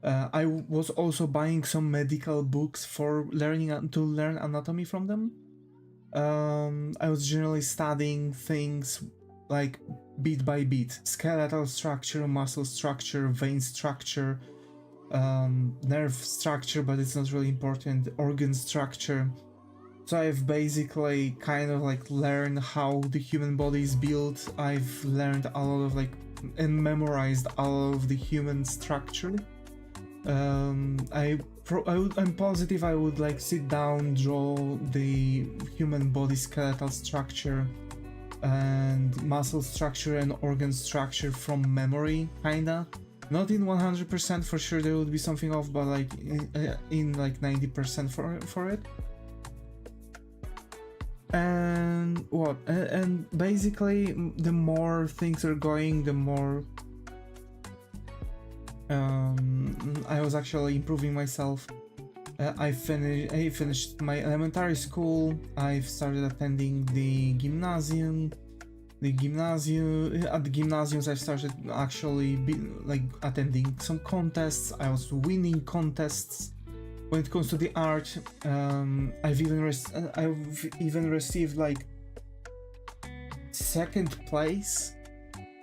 I was also buying some medical books for learning to learn anatomy from them. I was generally studying things like bit by bit: skeletal structure, muscle structure, vein structure, nerve structure, but it's not really important, organ structure. So I've basically kind of like learned how the human body is built. I've learned a lot of like and memorized all of the human structure. I'm positive I would like sit down, draw the human body skeletal structure and muscle structure and organ structure from memory, kinda. Not in 100% for sure, there would be something off, but like in like 90% for it. And what? And basically, the more things are going, the more I was actually improving myself. I finished my elementary school. I've started attending the gymnasium. At the gymnasiums, I've started actually attending some contests. I was winning contests. When it comes to the art, I've even received like second place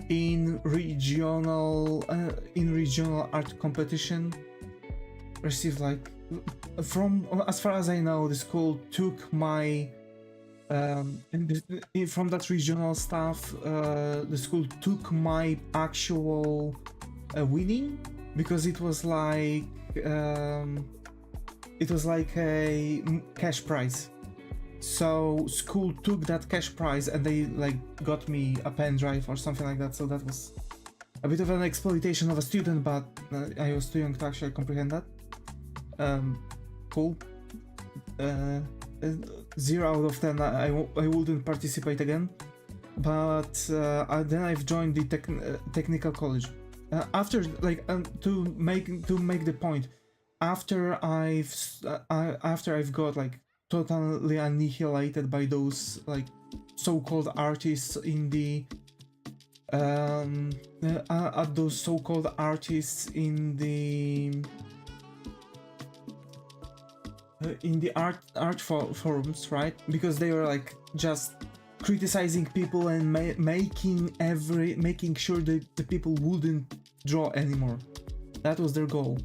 in regional art competition. Received like, from as far as I know, the school took my from that regional stuff. The school took my actual winning, because it was like a cash prize. So school took that cash prize and they like got me a pen drive or something like that. So that was a bit of an exploitation of a student, but I was too young to actually comprehend that. Cool. 0 out of 10. I wouldn't participate again. But then I've joined the technical college. After to make the point, after I've got like totally annihilated by those like so-called artists in the those so-called artists in the art forums, right? Because they were like just criticizing people and making sure that the people wouldn't draw anymore. That was their goal.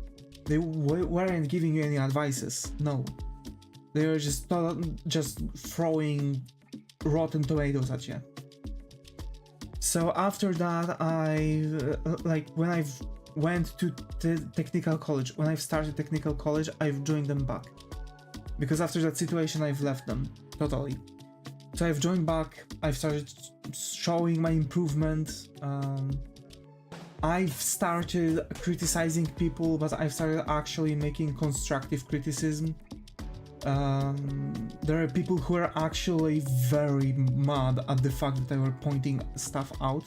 They weren't giving you any advices. No, they were just throwing rotten tomatoes at you. So after that, when I've went to technical college, when I've started technical college, I've joined them back. Because after that situation, I've left them totally. So I've joined back, I've started showing my improvement. I've started criticizing people, but I've started actually making constructive criticism. There are people who are actually very mad at the fact that I were pointing stuff out.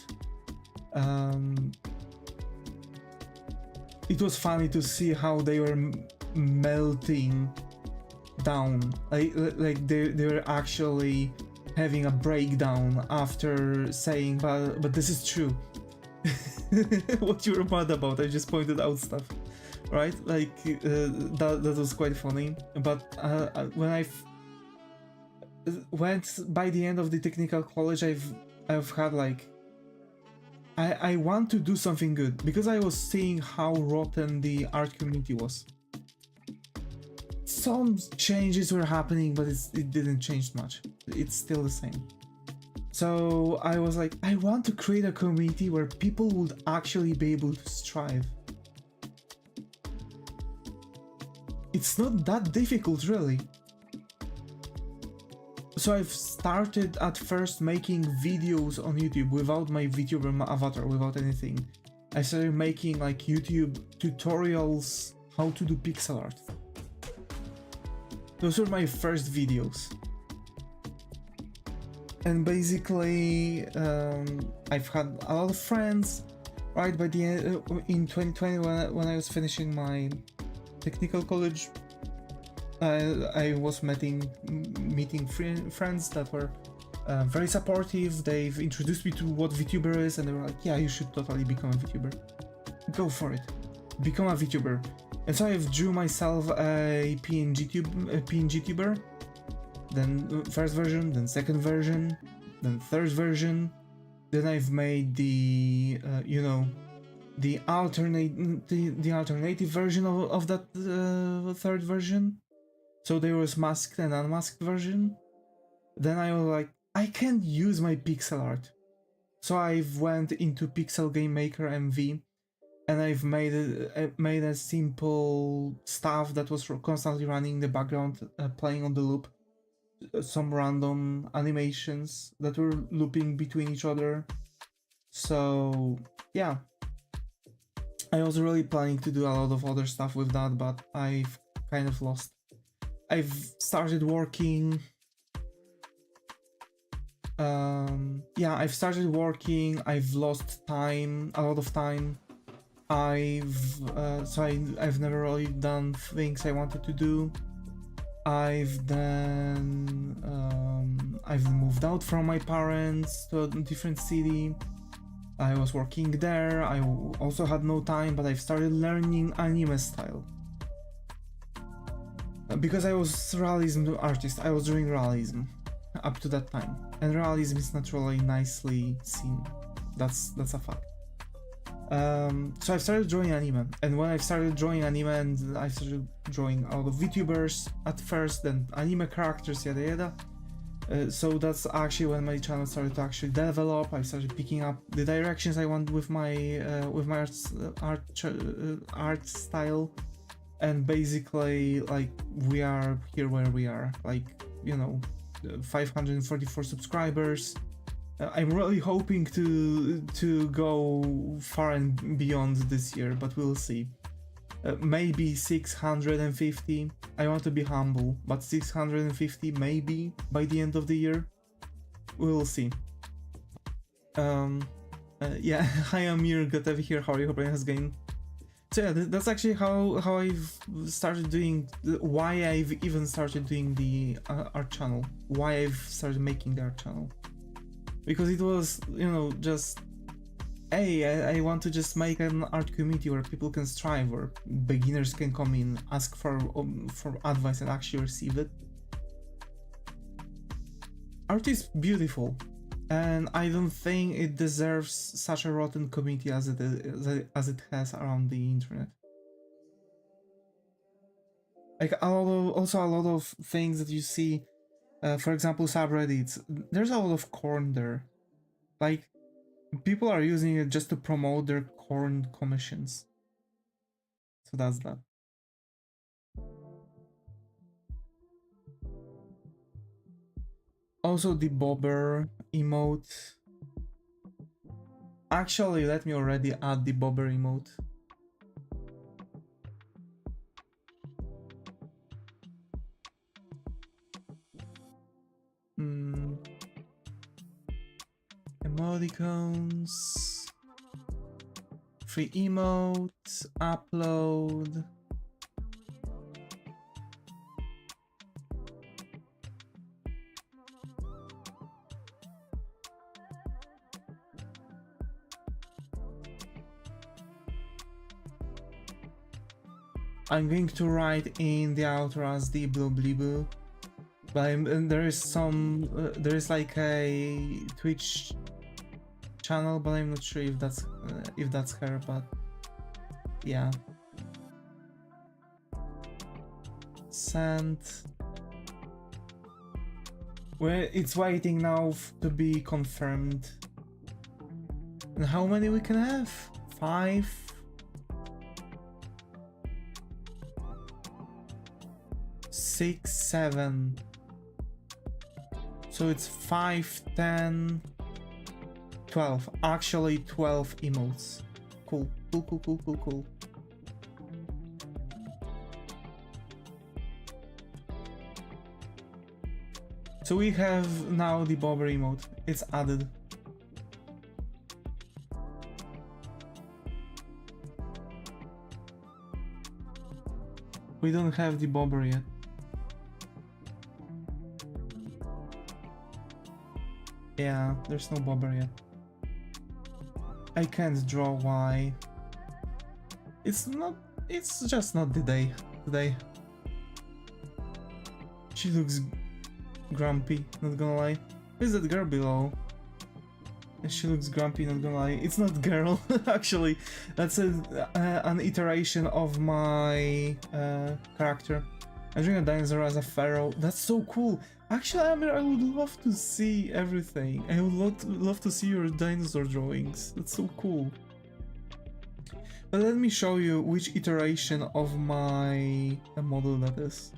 It was funny to see how they were melting down, like they were actually having a breakdown after saying, but this is true. What you were mad about? I just pointed out stuff, right? Like that was quite funny. But when I went by the end of the technical college, I've had like I want to do something good, because I was seeing how rotten the art community was. Some changes were happening, but it didn't change much. It's still the same. So I was like, I want to create a community where people would actually be able to strive. It's not that difficult, really. So I've started at first making videos on YouTube without my Vtuber avatar, without anything. I started making like YouTube tutorials how to do pixel art. Those were my first videos. And basically, I've had a lot of friends, right? By the end, in 2020, when I was finishing my technical college, I was meeting friends that were very supportive. They've introduced me to what Vtuber is, and they were like, yeah, you should totally become a Vtuber. Go for it. Become a Vtuber. And so I've drew myself a PNG tuber, then first version, then second version, then third version. Then I've made the the alternative version of that third version. So there was masked and unmasked version. Then I was like, I can't use my pixel art. So I went into Pixel Game Maker MV, and I've made a simple stuff that was constantly running in the background, playing on the loop. Some random animations that were looping between each other. So yeah, I was really planning to do a lot of other stuff with that, but I've kind of lost. I've started working. Yeah, I've started working. I've lost time, a lot of time. I've never really done things I wanted to do. I've moved out from my parents to a different city. I was working there. I also had no time, but I've started learning anime style. Because I was realism artist, I was doing realism up to that time, and realism is not really nicely seen. That's a fact. So I started drawing anime, and when I started drawing anime, and I started drawing a lot of Vtubers at first, then anime characters, yada yada. So that's actually when my channel started to actually develop. I started picking up the directions I want with my art style, and basically, like, we are here where we are. Like, you know, 544 subscribers. I'm really hoping to go far and beyond this year, but we'll see. Maybe 650. I want to be humble, but 650 maybe by the end of the year. We'll see. Yeah, hi Amir, good to have you here. How are you? Hope has gained. So yeah, that's actually how I've started doing, why I've even started doing the art channel, why I've started making the art channel. Because it was, you know, just, hey, I want to just make an art community where people can strive, where beginners can come in, ask for advice and actually receive it. Art is beautiful, and I don't think it deserves such a rotten community as it has around the internet. Like a lot of things that you see, for example, subreddits. There's a lot of corn there. Like, people are using it just to promote their corn commissions. So that's that. Also the bobber emote. Actually, let me already add the bobber emote. Emoticons. Free emote. Upload. I'm going to write in the outro as the blue blue, but there is like a Twitch channel, but I'm not sure if that's her. But yeah, send. Well, it's waiting now to be confirmed. And how many we can have? 5. 6, 7. So it's 5, 10, 12. Actually 12 emotes. Cool. Cool. So we have now the bobber emote. It's added. We don't have the bobber yet. Yeah, there's no bobber yet. I can't draw why. It's just not the day today. She looks grumpy, not gonna lie. Who's that girl below? She looks grumpy, not gonna lie. It's not girl, actually. That's an iteration of my character. I'm doing a dinosaur as a pharaoh. That's so cool. Actually, I mean, I would love to see everything. I would love to see your dinosaur drawings. That's so cool. But let me show you which iteration of my model that is.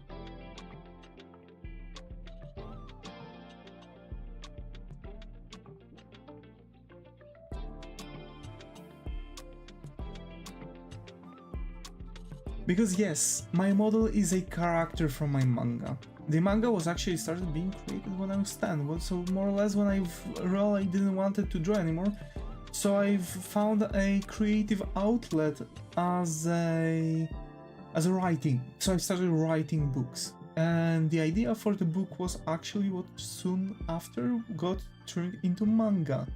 Because yes, my model is a character from my manga. The manga was actually started being created when I was 10, so more or less when I really didn't want to draw anymore. So I've found a creative outlet as a writing. So I started writing books. And the idea for the book was actually what soon after got turned into manga.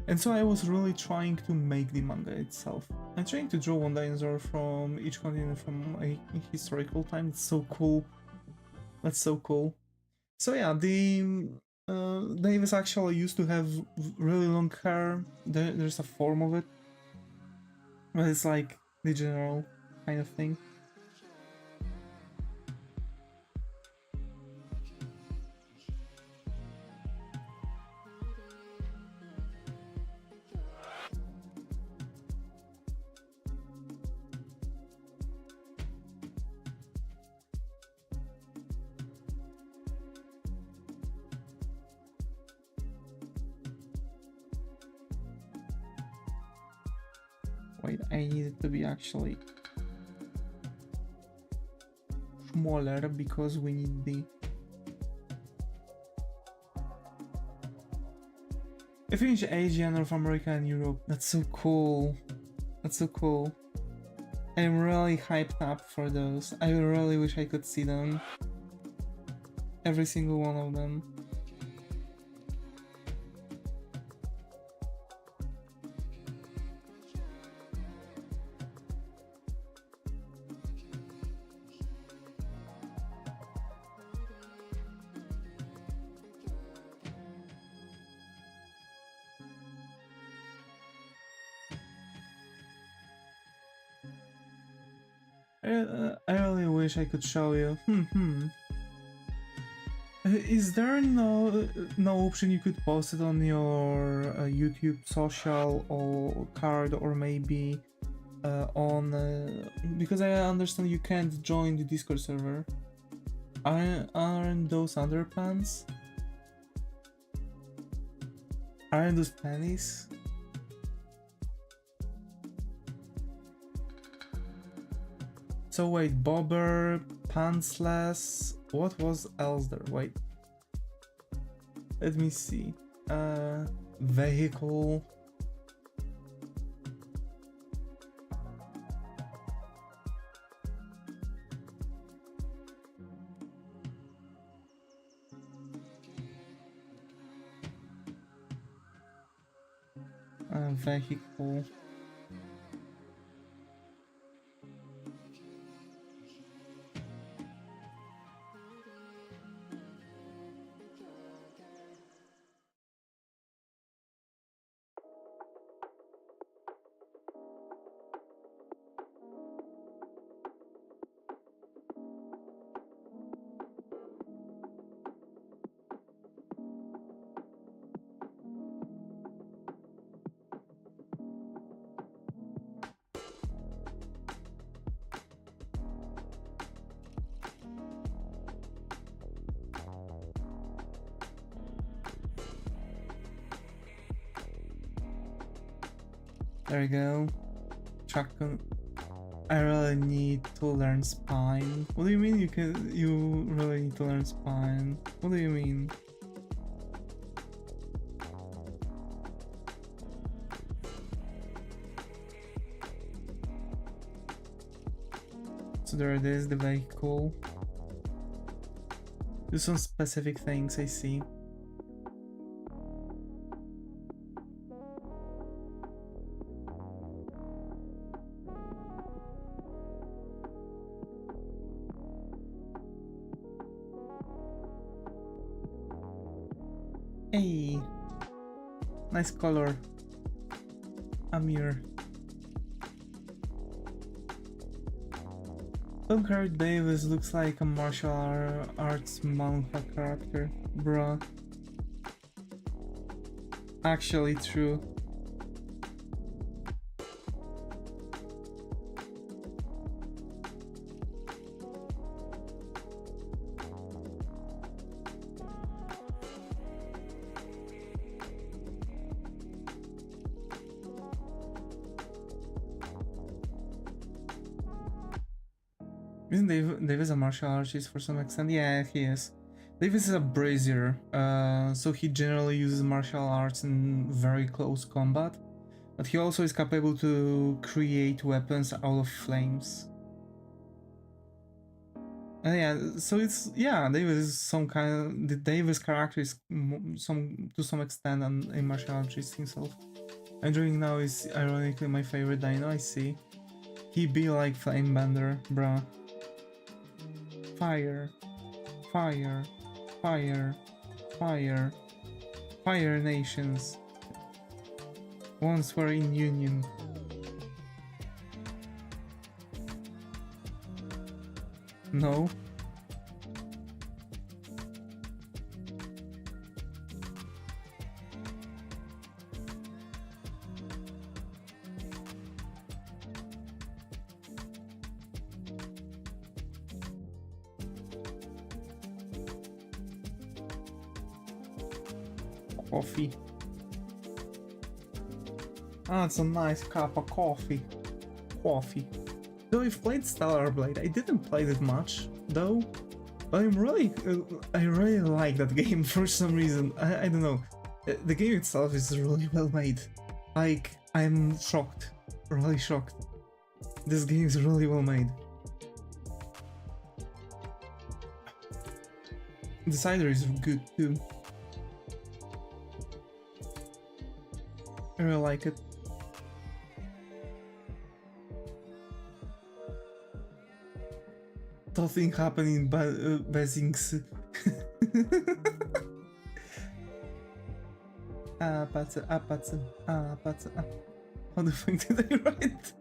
And so I was really trying to make the manga itself. I'm trying to draw one dinosaur from each continent from a historical time. It's so cool. That's so cool. So yeah, the Davis actually used to have really long hair. There's a form of it, but it's like the general kind of thing. Wait, I need it to be actually smaller because we need the... I finished Asia, North America and Europe. That's so cool. That's so cool. I'm really hyped up for those. I really wish I could see them. Every single one of them. I really wish I could show you. Is there no option you could post it on your YouTube social or card, or maybe on because I understand you can't join the Discord server. Aren't those underpants? Aren't those panties? So wait, bobber, pantsless, what was else there? Wait. Let me see. Vehicle. Vehicle. There we go. Shotgun. I really need to learn spine. What do you mean you really need to learn spine? What do you mean? So there it is, the vehicle. Do some specific things, I see. Hey, nice color. Amir. Tom Davis looks like a martial arts manga character, bruh. Actually true. Isn't Davis a martial artist for some extent? Yeah, he is. Davis is a brazier, so he generally uses martial arts in very close combat, but he also is capable to create weapons out of flames. Yeah, so it's, yeah, Davis is some kind of, the Davis character is to some extent a martial artist himself. And Drawing now is ironically my favorite dino, I see. He be like Flamebender, bruh. Fire, fire, fire, fire, fire nations. Once were in union. No. Coffee. Ah, it's a nice cup of coffee. Coffee. Though I've played Stellar Blade, I didn't play it much, though. But I really like that game for some reason. I don't know. The game itself is really well made. Like, I'm shocked. Really shocked. This game is really well made. The cider is good too. I really like it. Nothing happening in Basings. Apatse. How the fuck did I write?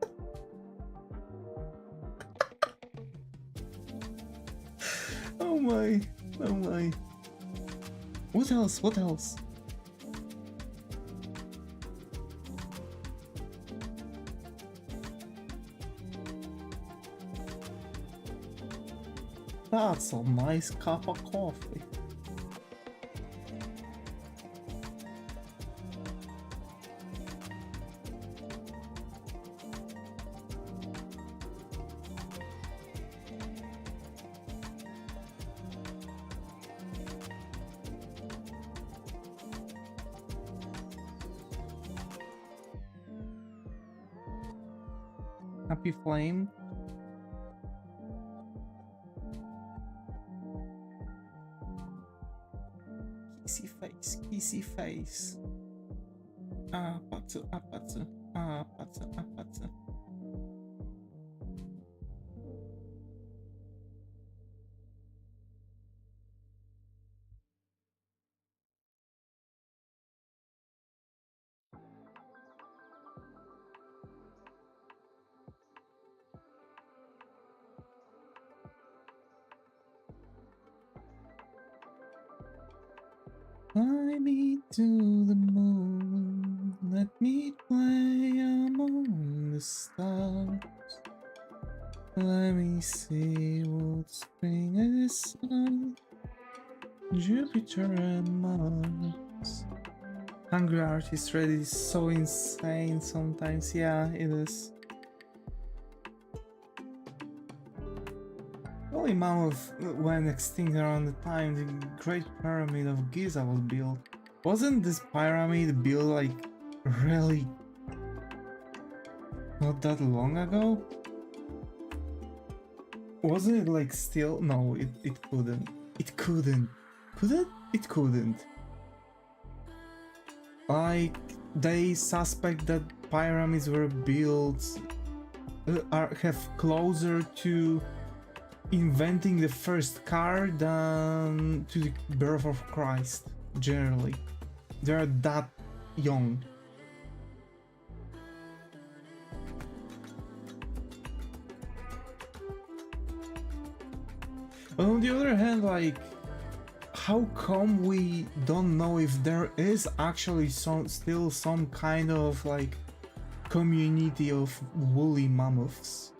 Oh my. What else? That's a nice cup of coffee. Happy Flame. Kissy face. Apatse. Fly me to the moon, let me play among the stars. Let me see what spring is on Jupiter and Mars. Hungry Artist Reddit is so insane sometimes, yeah, it is. Holy mammoth went extinct around the time the Great Pyramid of Giza was built. Wasn't this pyramid built like really not that long ago? Wasn't it like still? No, it couldn't. It couldn't. Could it? It couldn't. Like, they suspect that pyramids were built have closer to inventing the first car than to the birth of Christ, generally. They're that young. But on the other hand, like, how come we don't know if there is actually still some kind of like community of woolly mammoths?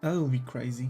That would be crazy.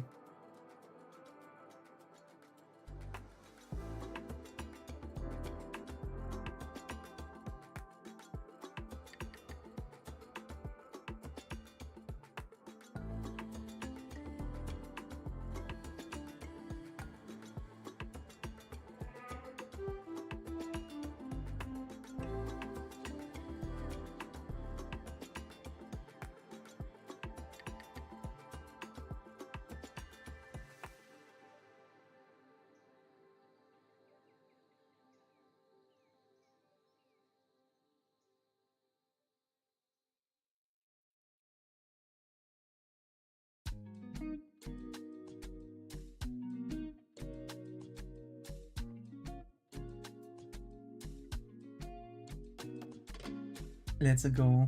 Let's go.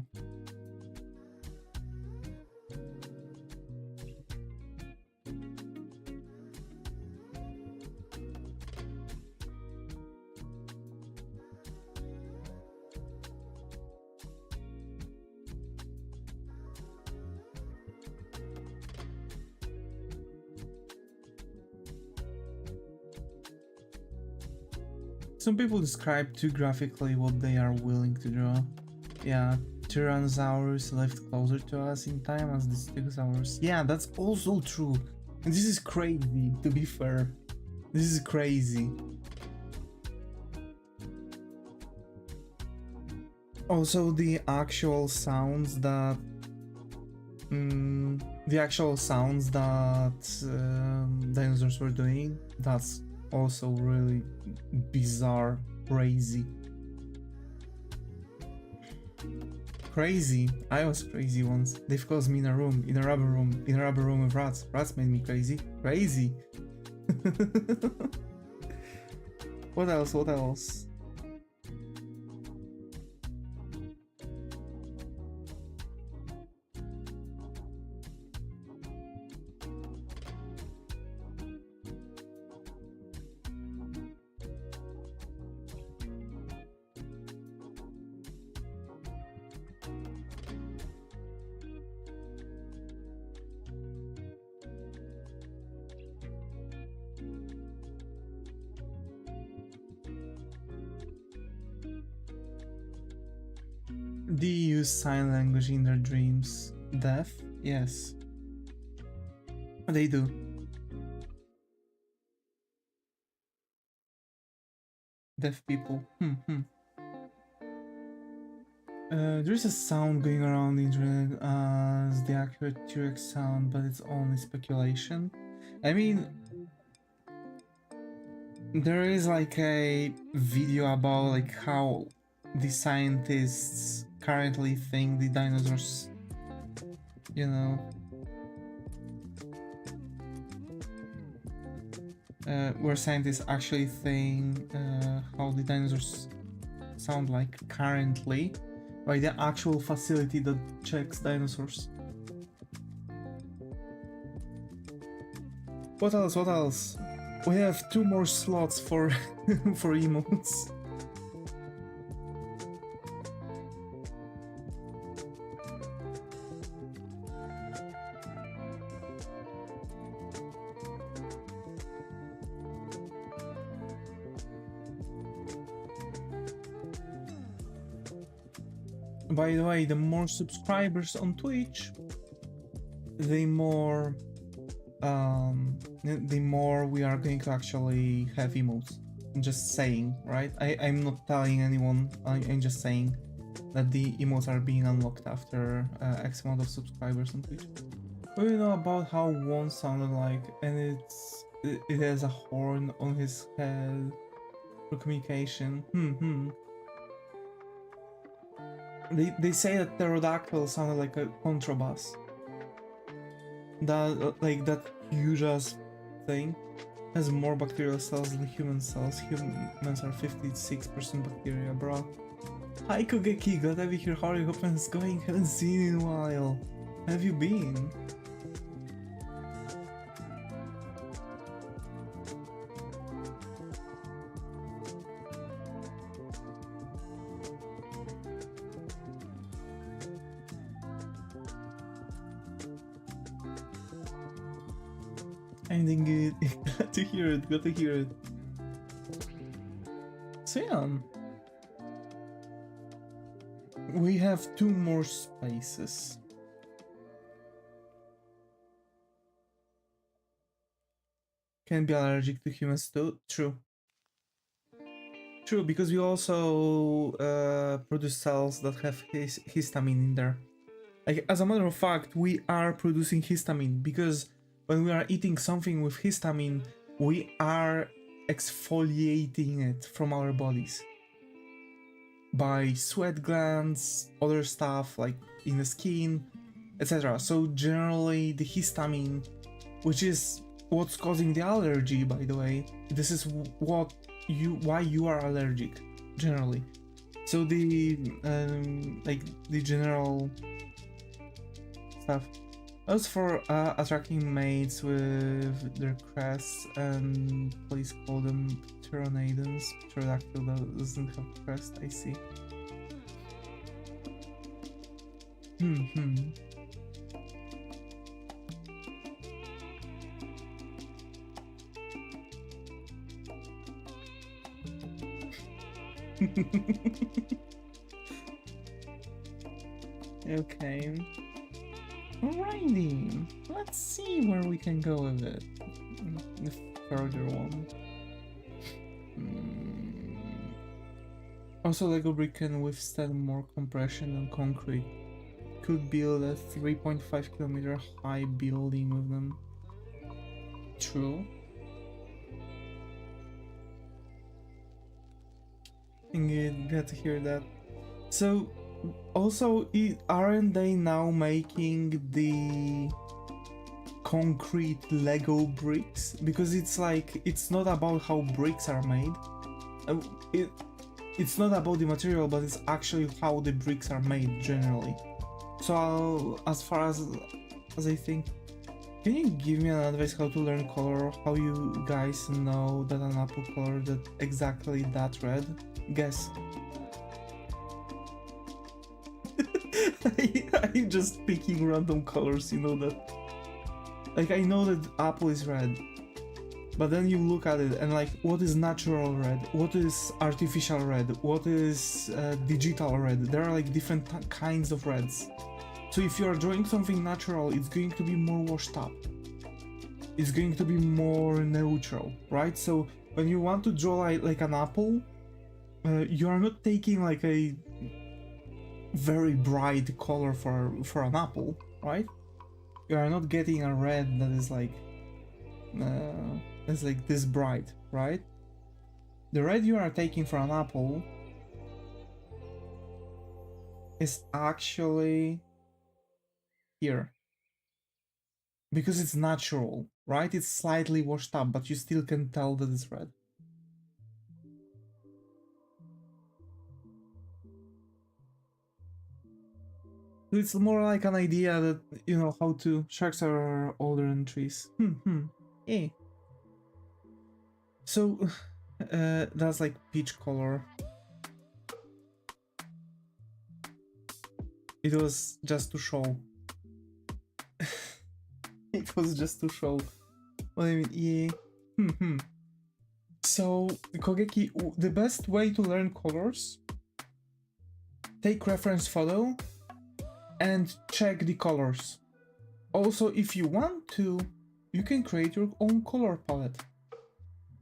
Some people describe too graphically what they are willing to draw. Yeah, Tyrannosaurus lived closer to us in time as the Stegosaurus. Yeah, that's also true. And this is crazy, to be fair. This is crazy. Also, the actual sounds that dinosaurs were doing, that's also really bizarre, crazy. Crazy. I was crazy once. They've closed me in a room, in a rubber room with rats. Rats made me crazy. Crazy. What else? What else? Do you use sign language in their dreams? Deaf? Yes. They do. Deaf people. There is a sound going around the internet as the accurate T-Rex sound, but it's only speculation. I mean, there is like a video about like how the scientists currently think the dinosaurs, you know, where scientists actually think how the dinosaurs sound like currently by the actual facility that checks dinosaurs. What else? What else? We have 2 more slots for for emotes. By the way, the more subscribers on Twitch, the more we are going to actually have emotes. I'm just saying, right? I'm not telling anyone, I'm just saying that the emotes are being unlocked after X amount of subscribers on Twitch. What do you know about how one sounded like, and it has a horn on his head for communication? They say that pterodactyl sounded like a contrabass. That like that huge ass thing has more bacterial cells than human cells. Humans are 56% bacteria, bro. Hi Kogeki, glad to be here. How are you? Hope it's going? Haven't seen you in a while. How have you been? I'm doing good. Glad to hear it. Glad to hear it. So yeah, we have 2 more spaces. Can be allergic to humans too. True. True, because we also produce cells that have histamine in there. Like, as a matter of fact, we are producing histamine because when we are eating something with histamine, we are exfoliating it from our bodies by sweat glands, other stuff like in the skin, etc. So generally the histamine, which is what's causing the allergy, by the way, this is why you are allergic generally. So the like the general stuff. As for attracting mates with their crests, and please call them Pteronadons. Pterodactyl doesn't have crest, I see. Okay. Alrighty. Let's see where we can go with it. The further one. Also, Lego brick can withstand more compression than concrete. Could build a 3.5 kilometer high building with them. True. I'm glad to hear that. So, also, aren't they now making the concrete Lego bricks? Because it's like, it's not about how bricks are made. It's not about the material, but it's actually how the bricks are made generally. So, as far as I think, can you give me an advice how to learn color? How you guys know that an apple color that exactly that red? Guess. I'm just picking random colors, you know that. Like, I know that apple is red, but then you look at it and like, what is natural red? What is artificial red? What is digital red? There are like different kinds of reds. So if you are drawing something natural, it's going to be more washed up. It's going to be more neutral, right? So when you want to draw like an apple, you are not taking like a very bright color for an apple, right? You are not getting a red that is like this bright, right? The red you are taking for an apple is actually here, because it's natural, right? It's slightly washed up, but you still can tell that it's red. It's more like an idea that, you know, how to... Sharks are older than trees. Yeah. So, that's like peach color. It was just to show. It was just to show. What I mean, yeah. So, Kogeki, the best way to learn colors, take reference photo and check the colors. Also, if you want to, you can create your own color palette.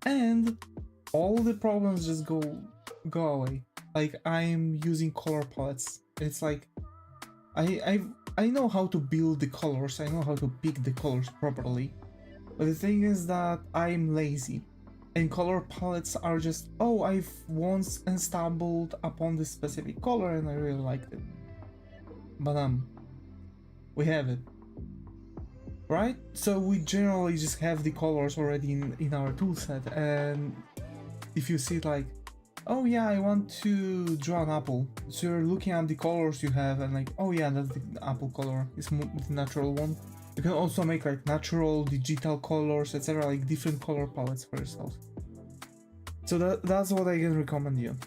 And all the problems just go away. Like, I'm using color palettes. It's like, I know how to build the colors, I know how to pick the colors properly. But the thing is that I'm lazy. And color palettes are just, oh, I've once stumbled upon this specific color and I really liked it. But we have it. Right? So we generally just have the colors already in our toolset, and if you see like, oh yeah, I want to draw an apple, so you're looking at the colors you have and like, oh yeah, that's the apple color, it's the natural one. You can also make like natural, digital colors, etc., like different color palettes for yourself. So that's what I can recommend you.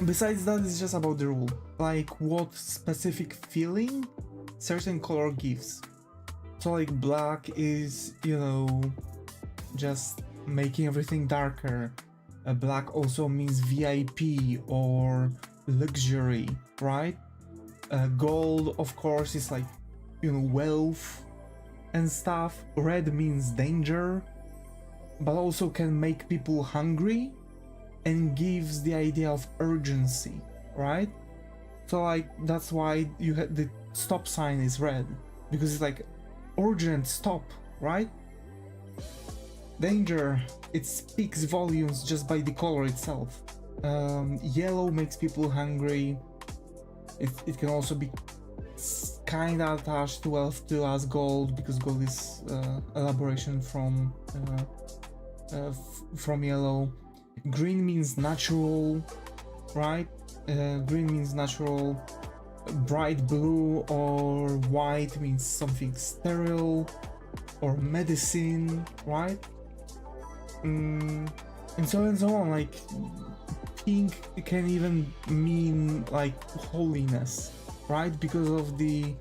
Besides that, it's just about the rule, like what specific feeling certain color gives. So like black is, you know, just making everything darker. Black also means VIP or luxury, right? Gold, of course, is like, you know, wealth and stuff. Red means danger, but also can make people hungry and gives the idea of urgency, right? So like, that's why you had the stop sign is red, because it's like urgent stop, right? Danger, it speaks volumes just by the color itself. Yellow makes people hungry. It can also be kinda attached to wealth too as gold, because gold is elaboration from yellow. Green means natural, right? Green means natural, bright blue or white means something sterile or medicine, right? And so on. Like pink can even mean like holiness, right? Because of the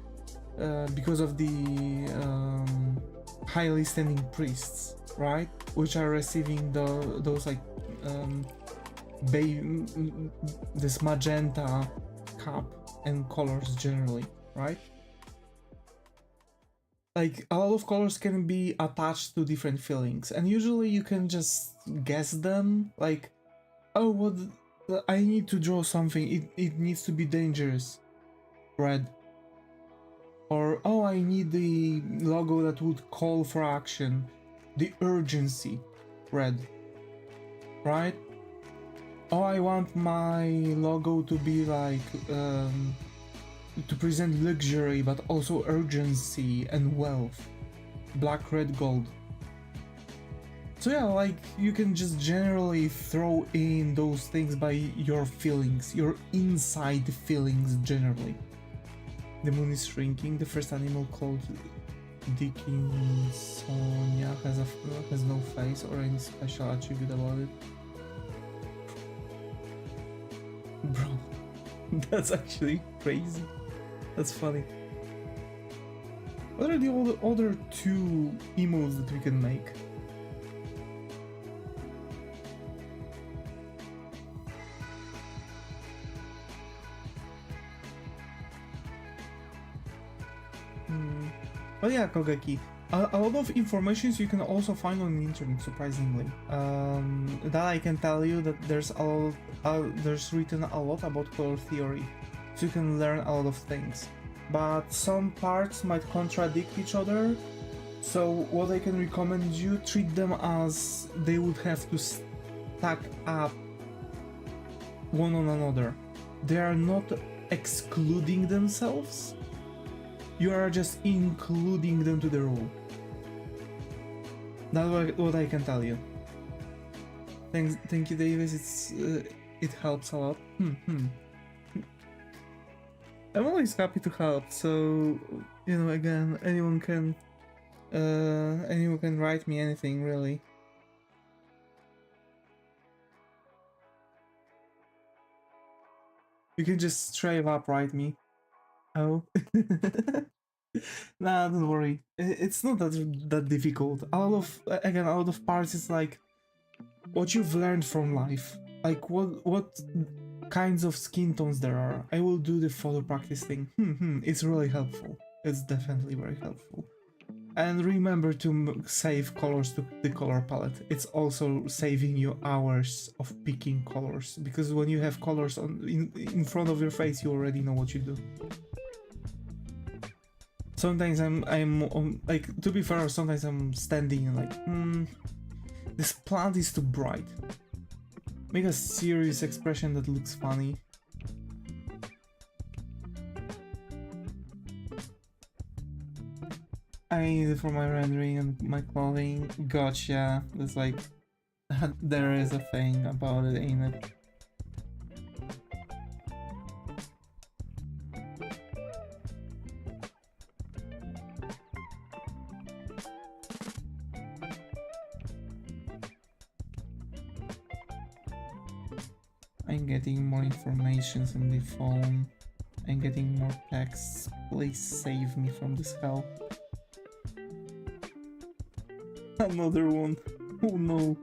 highly standing priests, right? Which are receiving those like this magenta cup and colors generally, right? Like a lot of colors can be attached to different feelings, and usually you can just guess them. Like, oh, what I need to draw something. It needs to be dangerous, red. Or oh, I need the logo that would call for action, the urgency, red. Right? Oh, I want my logo to be like to present luxury but also urgency and wealth, black, red, gold. So yeah, like you can just generally throw in those things by your feelings, your inside feelings generally. The moon is shrinking. The first animal called Dickinsonia has no face or any special attribute about it. Bro, that's actually crazy. That's funny. What are the other two emotes that we can make? But yeah, Kogeki. A lot of information you can also find on the internet, surprisingly. That I can tell you that there's written a lot about color theory, so you can learn a lot of things. But some parts might contradict each other, so what I can recommend you, treat them as they would have to stack up one on another. They are not excluding themselves, you are just including them to the rule. That's what I can tell you. Thank you, Davis. It helps a lot. I'm always happy to help. So you know, again, anyone can write me anything really. You can just straight up write me. Oh. Nah, don't worry. It's not that difficult. A lot of parts is like what you've learned from life. Like what kinds of skin tones there are. I will do the photo practice thing. It's really helpful. It's definitely very helpful. And remember to save colors to the color palette. It's also saving you hours of picking colors, because when you have colors in front of your face, you already know what you do. Sometimes I'm like, to be fair, sometimes I'm standing and like, this plant is too bright. Make a serious expression that looks funny. I need it for my rendering and my clothing. Gotcha. It's like, there is a thing about it, ain't it? I'm getting more information on the phone. I'm getting more texts. Please save me from this hell. Another one. Oh no.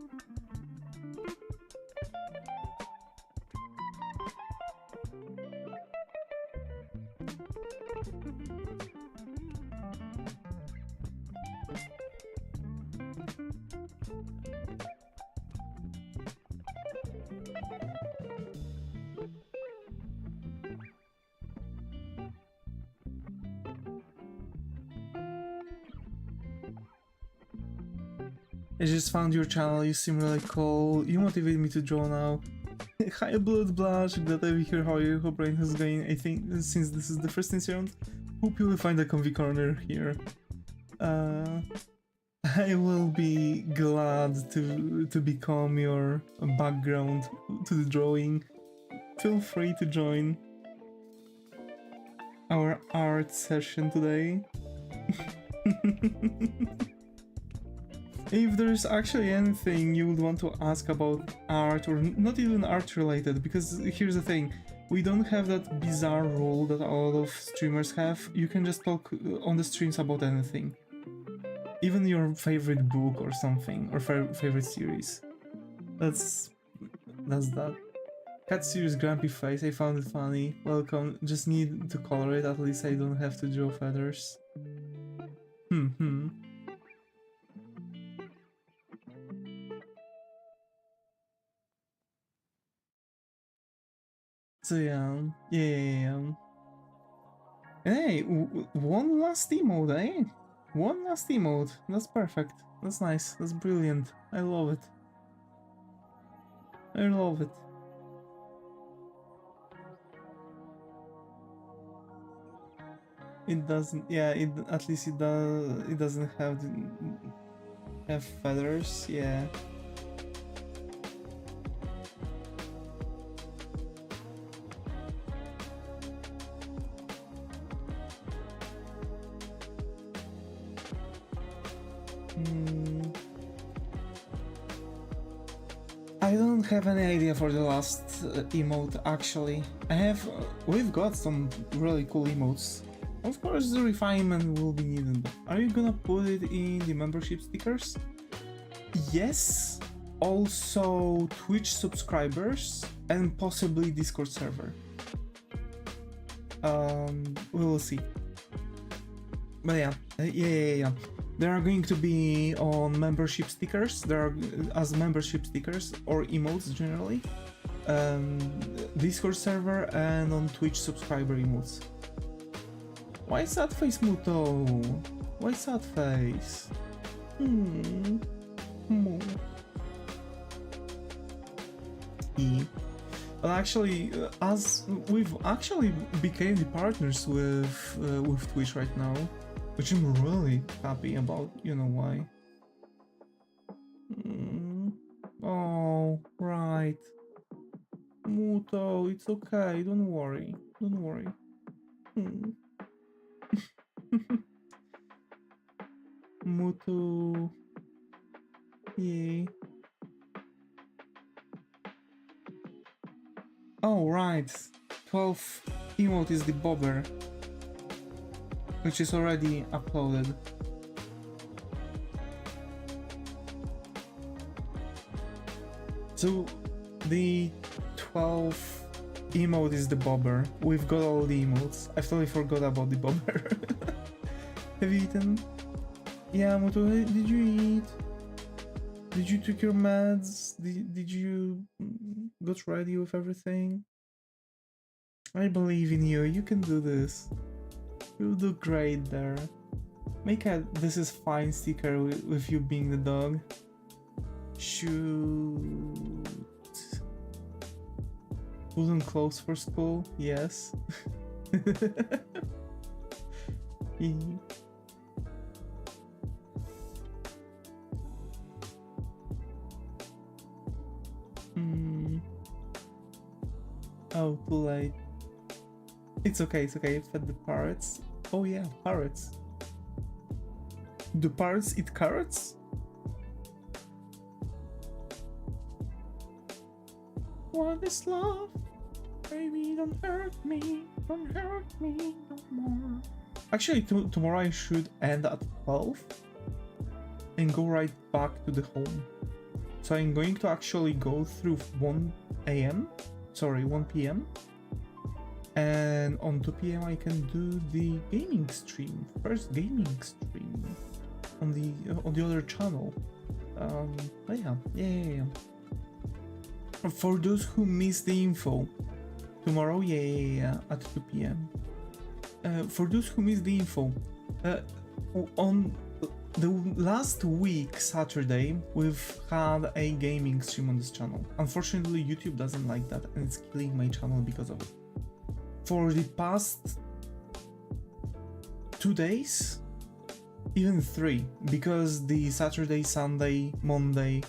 I just found your channel, you seem really cool. You motivate me to draw now. Hi Blood Blush, glad to be here, how are you? Hope brain is going. I think since this is the first incident, hope you will find a comfy corner here. I will be glad to become your background to the drawing. Feel free to join our art session today. If there's actually anything you would want to ask about art, or not even art related, because here's the thing, we don't have that bizarre rule that a lot of streamers have. You can just talk on the streams about anything. Even your favorite book or something, or favorite series. That's that. Cat series grumpy face, I found it funny. Welcome, just need to color it, at least I don't have to draw feathers. So yeah. Hey, one last emote, eh? One last emote, that's perfect. That's nice, that's brilliant. I love it. I love it. It doesn't, yeah, at least it doesn't have feathers, yeah. I don't have any idea for the last emote actually. We've got some really cool emotes. Of course the refinement will be needed, but are you gonna put it in the membership stickers? Yes, also Twitch subscribers and possibly Discord server. We will see. But yeah. There are going to be on membership stickers. There are as membership stickers or emotes generally. Discord server and on Twitch subscriber emotes. Why sad face, Muto? Why sad face? Well, actually, as we've actually became the partners with Twitch right now, which I'm really happy about. You know why? Oh, right. Muto, it's okay. Don't worry. Don't worry. Muto. Yeah. Oh, right. 12 emote is the bobber, which is already uploaded. So the 12 emote is the bobber. We've got all the emotes. I totally forgot about the bobber. Have you eaten? Yeah, Muto, did you eat? Did you take your meds? Did you got ready with everything? I believe in you. You can do this. You'll do great there. Make a "this is fine" sticker with you being the dog. Shoot. Wooden clothes for school? Yes. Oh, too late. It's okay, Fed the parrots. Oh yeah, parrots. Do parrots eat carrots? What is love? Baby, don't hurt me no more. Actually, tomorrow I should end at 12 and go right back to the home. So I'm going to actually go through 1 p.m. And on 2 p.m. I can do the gaming stream, first gaming stream on the other channel. But yeah. For those who missed the info, tomorrow, at 2 p.m. For those who missed the info, on the last week, Saturday, we've had a gaming stream on this channel. Unfortunately, YouTube doesn't like that, and it's killing my channel because of it. For the past 2 days, even 3, because the Saturday, Sunday, Monday,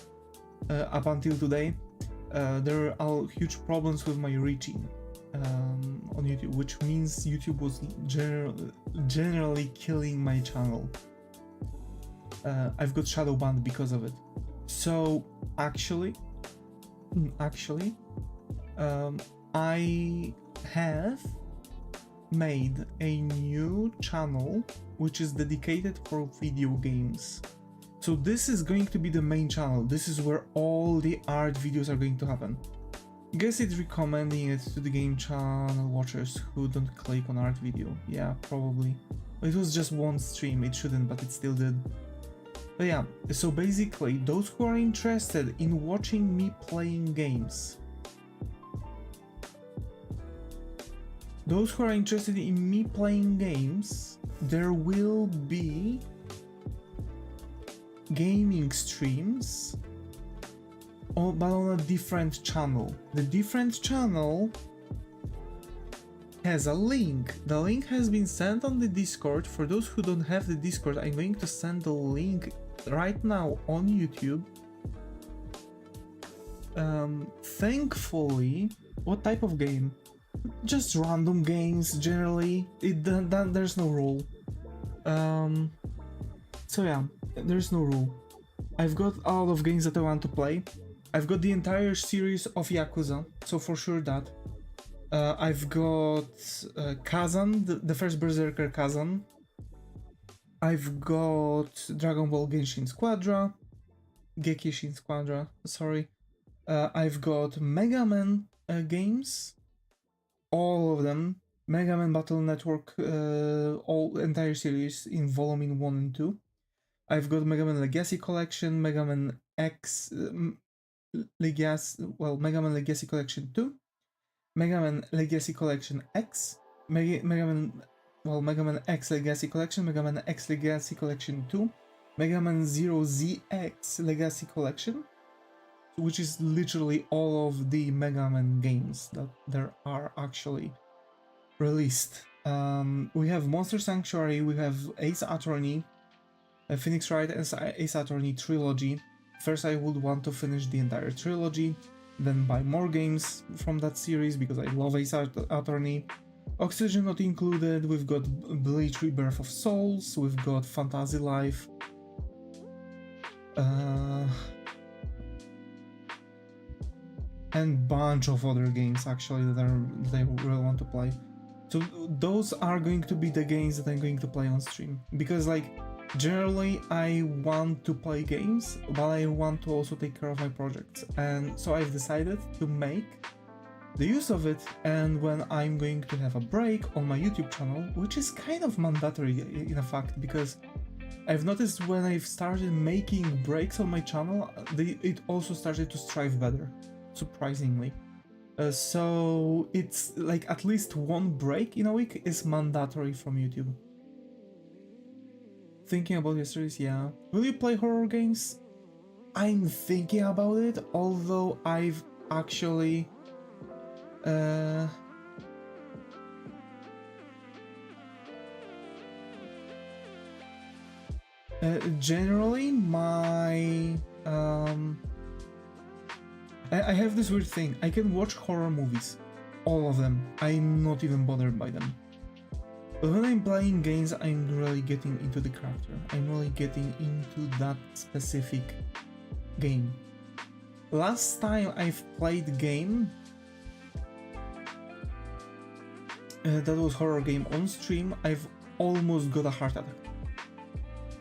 up until today, there are huge problems with my reaching on YouTube, which means YouTube was generally killing my channel. I've got shadow banned because of it. So actually, I have made a new channel which is dedicated for video games. So this is going to be the main channel. This is where all the art videos are going to happen. Guess it's recommending it to the game channel watchers who don't click on art video. Yeah, probably. It was just one stream, it shouldn't, but it still did. But yeah, so basically, those who are interested in watching me playing games, there will be gaming streams, but on a different channel. The different channel has a link. The link has been sent on the Discord. For those who don't have the Discord, I'm going to send the link right now on YouTube. Thankfully, what type of game? Just random games, generally. There's no rule. So yeah, there's no rule. I've got a lot of games that I want to play. I've got the entire series of Yakuza, so for sure that. I've got Kazan, the first Berserker Kazan. I've got Dragon Ball Genshin Squadra, Gekishin Squadra, sorry. I've got Mega Man games, all of them. Mega Man Battle Network, all entire series in Volume 1 and 2. I've got Mega Man Legacy Collection, Mega Man X, Mega Man Legacy Collection 2, Mega Man Legacy Collection X, Mega Man X Legacy Collection, Mega Man X Legacy Collection 2, Mega Man 0ZX Legacy Collection, which is literally all of the Mega Man games that there are actually released. We have Monster Sanctuary, we have Ace Attorney, Phoenix Wright and Ace Attorney trilogy. First I would want to finish the entire trilogy, then buy more games from that series because I love Ace Attorney. Oxygen not included, we've got Bleach Rebirth of Souls, we've got Fantasy Life, and bunch of other games actually that I really want to play. So those are going to be the games that I'm going to play on stream, because like generally I want to play games, but I want to also take care of my projects, and so I've decided to make the use of it. And when I'm going to have a break on my YouTube channel, which is kind of mandatory in a fact, because I've noticed when I've started making breaks on my channel, it also started to strive better, surprisingly. So it's like at least one break in a week is mandatory from YouTube. Thinking about your series, yeah. Will you play horror games? I'm thinking about it, although I've actually generally my I have this weird thing. I can watch horror movies, all of them. I'm not even bothered by them. But when I'm playing games, I'm really getting into the character. I'm really getting into that specific game. Last time I've played a game that was horror game on stream, I've almost got a heart attack.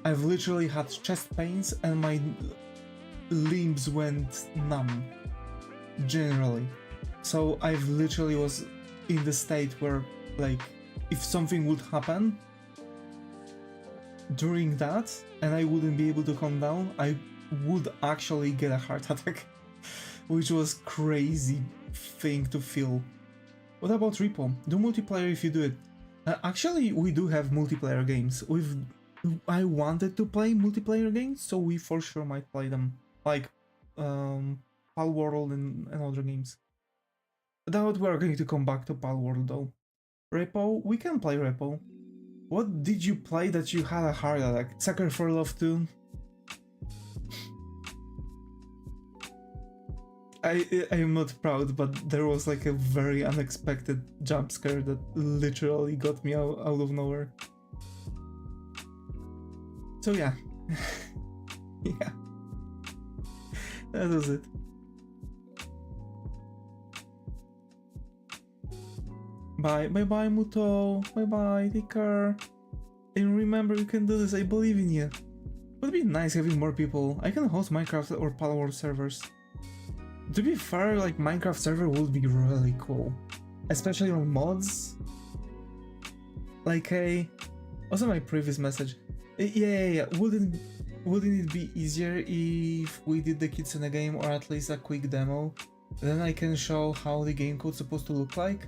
I've literally had chest pains and my limbs went numb, generally. So I've literally was in the state where, like, if something would happen during that and I wouldn't be able to calm down, I would actually get a heart attack, which was crazy thing to feel. What about Repo? Do multiplayer if you do it. Actually, we do have multiplayer games. I wanted to play multiplayer games, so we for sure might play them, like Pal World and other games. But we're going to come back to Pal World though. Repo, we can play Repo. What did you play that you had a heart attack? Sucker for Love 2? I am not proud, but there was like a very unexpected jump scare that literally got me out of nowhere. So yeah. Yeah. That was it. Bye Muto. Bye, take care. And remember, you can do this, I believe in you. It would be nice having more people. I can host Minecraft or Palworld servers. To be fair, like Minecraft server would be really cool. Especially on mods. Like also my previous message. Yeah. Wouldn't it be easier if we did the kids in the game, or at least a quick demo? Then I can show how the game code's supposed to look like?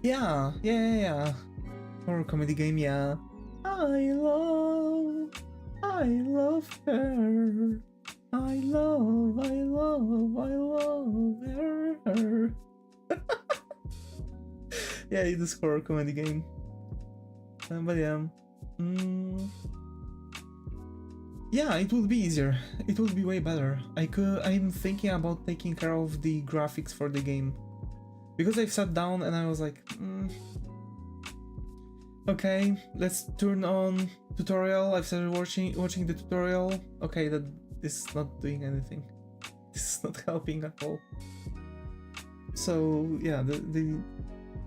Yeah. Horror comedy game, yeah. I love her. I love her. Yeah, it is horror comedy game. But yeah. Yeah, it would be easier. It would be way better. I'm thinking about taking care of the graphics for the game. Because I've sat down and I was like, okay, let's turn on tutorial. I've started watching the tutorial. Okay, this is not doing anything. This is not helping at all. So yeah, the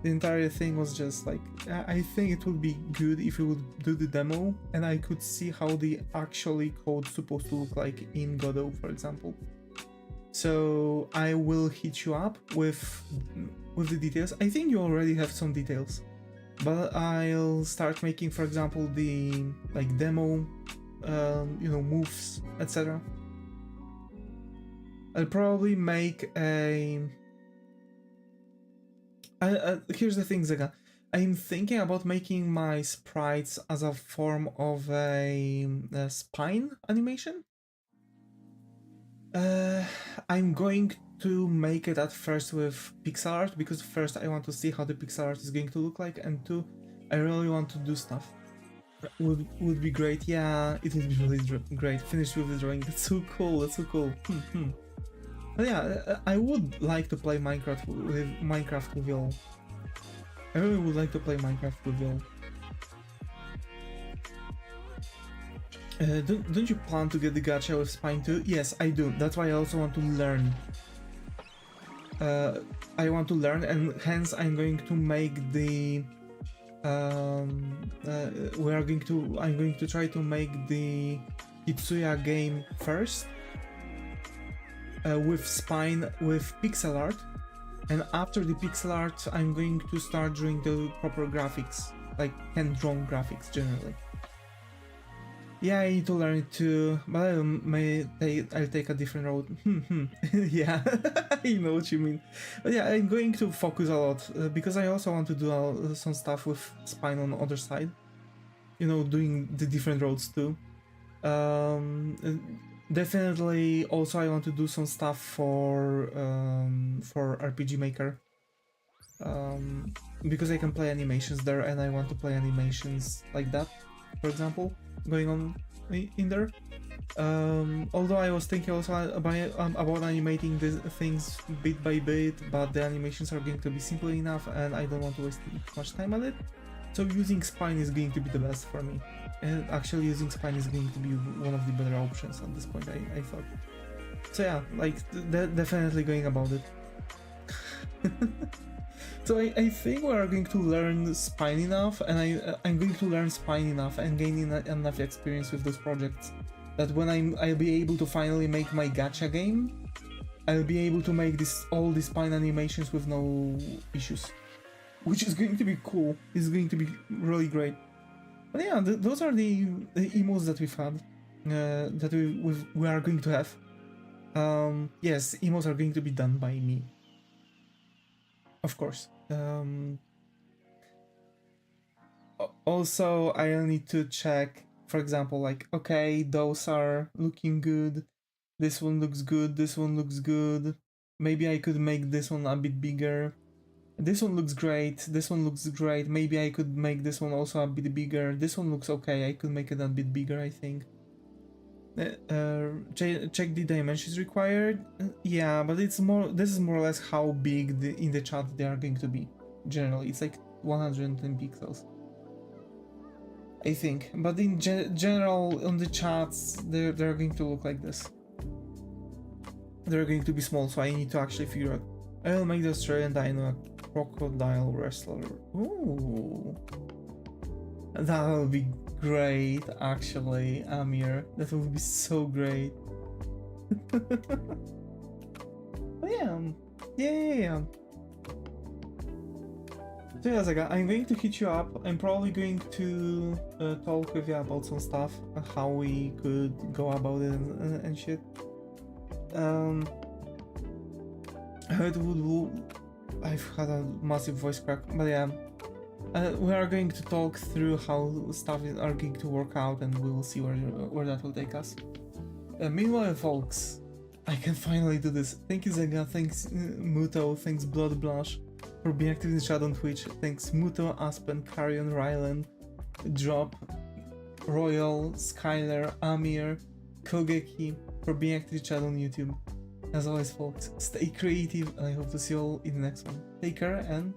entire thing was just like, I think it would be good if we would do the demo and I could see how the actually code's supposed to look like in Godot, for example. So I will hit you up with the details. I think you already have some details, but I'll start making, for example, the like demo, moves, etc. I'll probably make a. Here's the thing, Zega. I'm thinking about making my sprites as a form of a spine animation. I'm going to make it at first with pixel art, because first I want to see how the pixel art is going to look like, and two, I really want to do stuff. Would be great. Yeah, it would be really great. Finish with the drawing. That's so cool. But yeah, I would like to play Minecraft with y'all. I really would like to play Minecraft with y'all. Don't you plan to get the gacha with Spine too? Yes, I do. That's why I also want to learn. I want to learn, and hence I'm going to make the. I'm going to try to make the Hitsuya game first. With Spine, with pixel art, and after the pixel art I'm going to start doing the proper graphics, like hand-drawn graphics generally. Yeah, I need to learn it too, but I'll take a different road. Yeah, I know what you mean. But yeah, I'm going to focus a lot, because I also want to do some stuff with Spine on the other side. Doing the different roads too. Definitely also I want to do some stuff for RPG Maker, because I can play animations there, and I want to play animations like that, for example, going on in there. Although I was thinking also about animating these things bit by bit, but the animations are going to be simple enough and I don't want to waste much time on it. So using Spine is going to be the best for me. And actually using Spine is going to be one of the better options at this point, I thought. So yeah, like, definitely going about it. So I think we are going to learn Spine enough, and I'm going to learn Spine enough and gain enough experience with those projects, that when I'll be able to finally make my gacha game, I'll be able to make all the Spine animations with no issues. Which is going to be cool. It's going to be really great. But yeah, those are the emotes that we've had, that we are going to have. Yes, emotes are going to be done by me, of course. Also, I'll need to check, for example, like, okay, those are looking good. This one looks good. This one looks good. Maybe I could make this one a bit bigger. This one looks great, this one looks great, maybe I could make this one also a bit bigger. This one looks okay, I could make it a bit bigger, I think. Check the dimensions required. Yeah, but it's more. This is more or less how big in the chat they are going to be. Generally, it's like 110 pixels, I think. But in general, on the chats, they're going to look like this. They're going to be small, so I need to actually figure out. I will make the Australian Dino a crocodile wrestler. Ooh, that will be great, actually, Amir. That would be so great. But yeah. So yeah, Zaga, I'm going to hit you up. I'm probably going to talk with you about some stuff, how we could go about it and shit. I've had a massive voice crack, but yeah. We are going to talk through how stuff are going to work out, and we will see where that will take us. Meanwhile, folks, I can finally do this. Thank you, Zega. Thanks, Muto. Thanks, Blood Blush, for being active in the chat on Twitch. Thanks, Muto, Aspen, Carrion, Ryland, Drop, Royal, Skylar, Amir, Kogeki, for being active in the chat on YouTube. As always, folks, stay creative, and I hope to see you all in the next one. Take care, and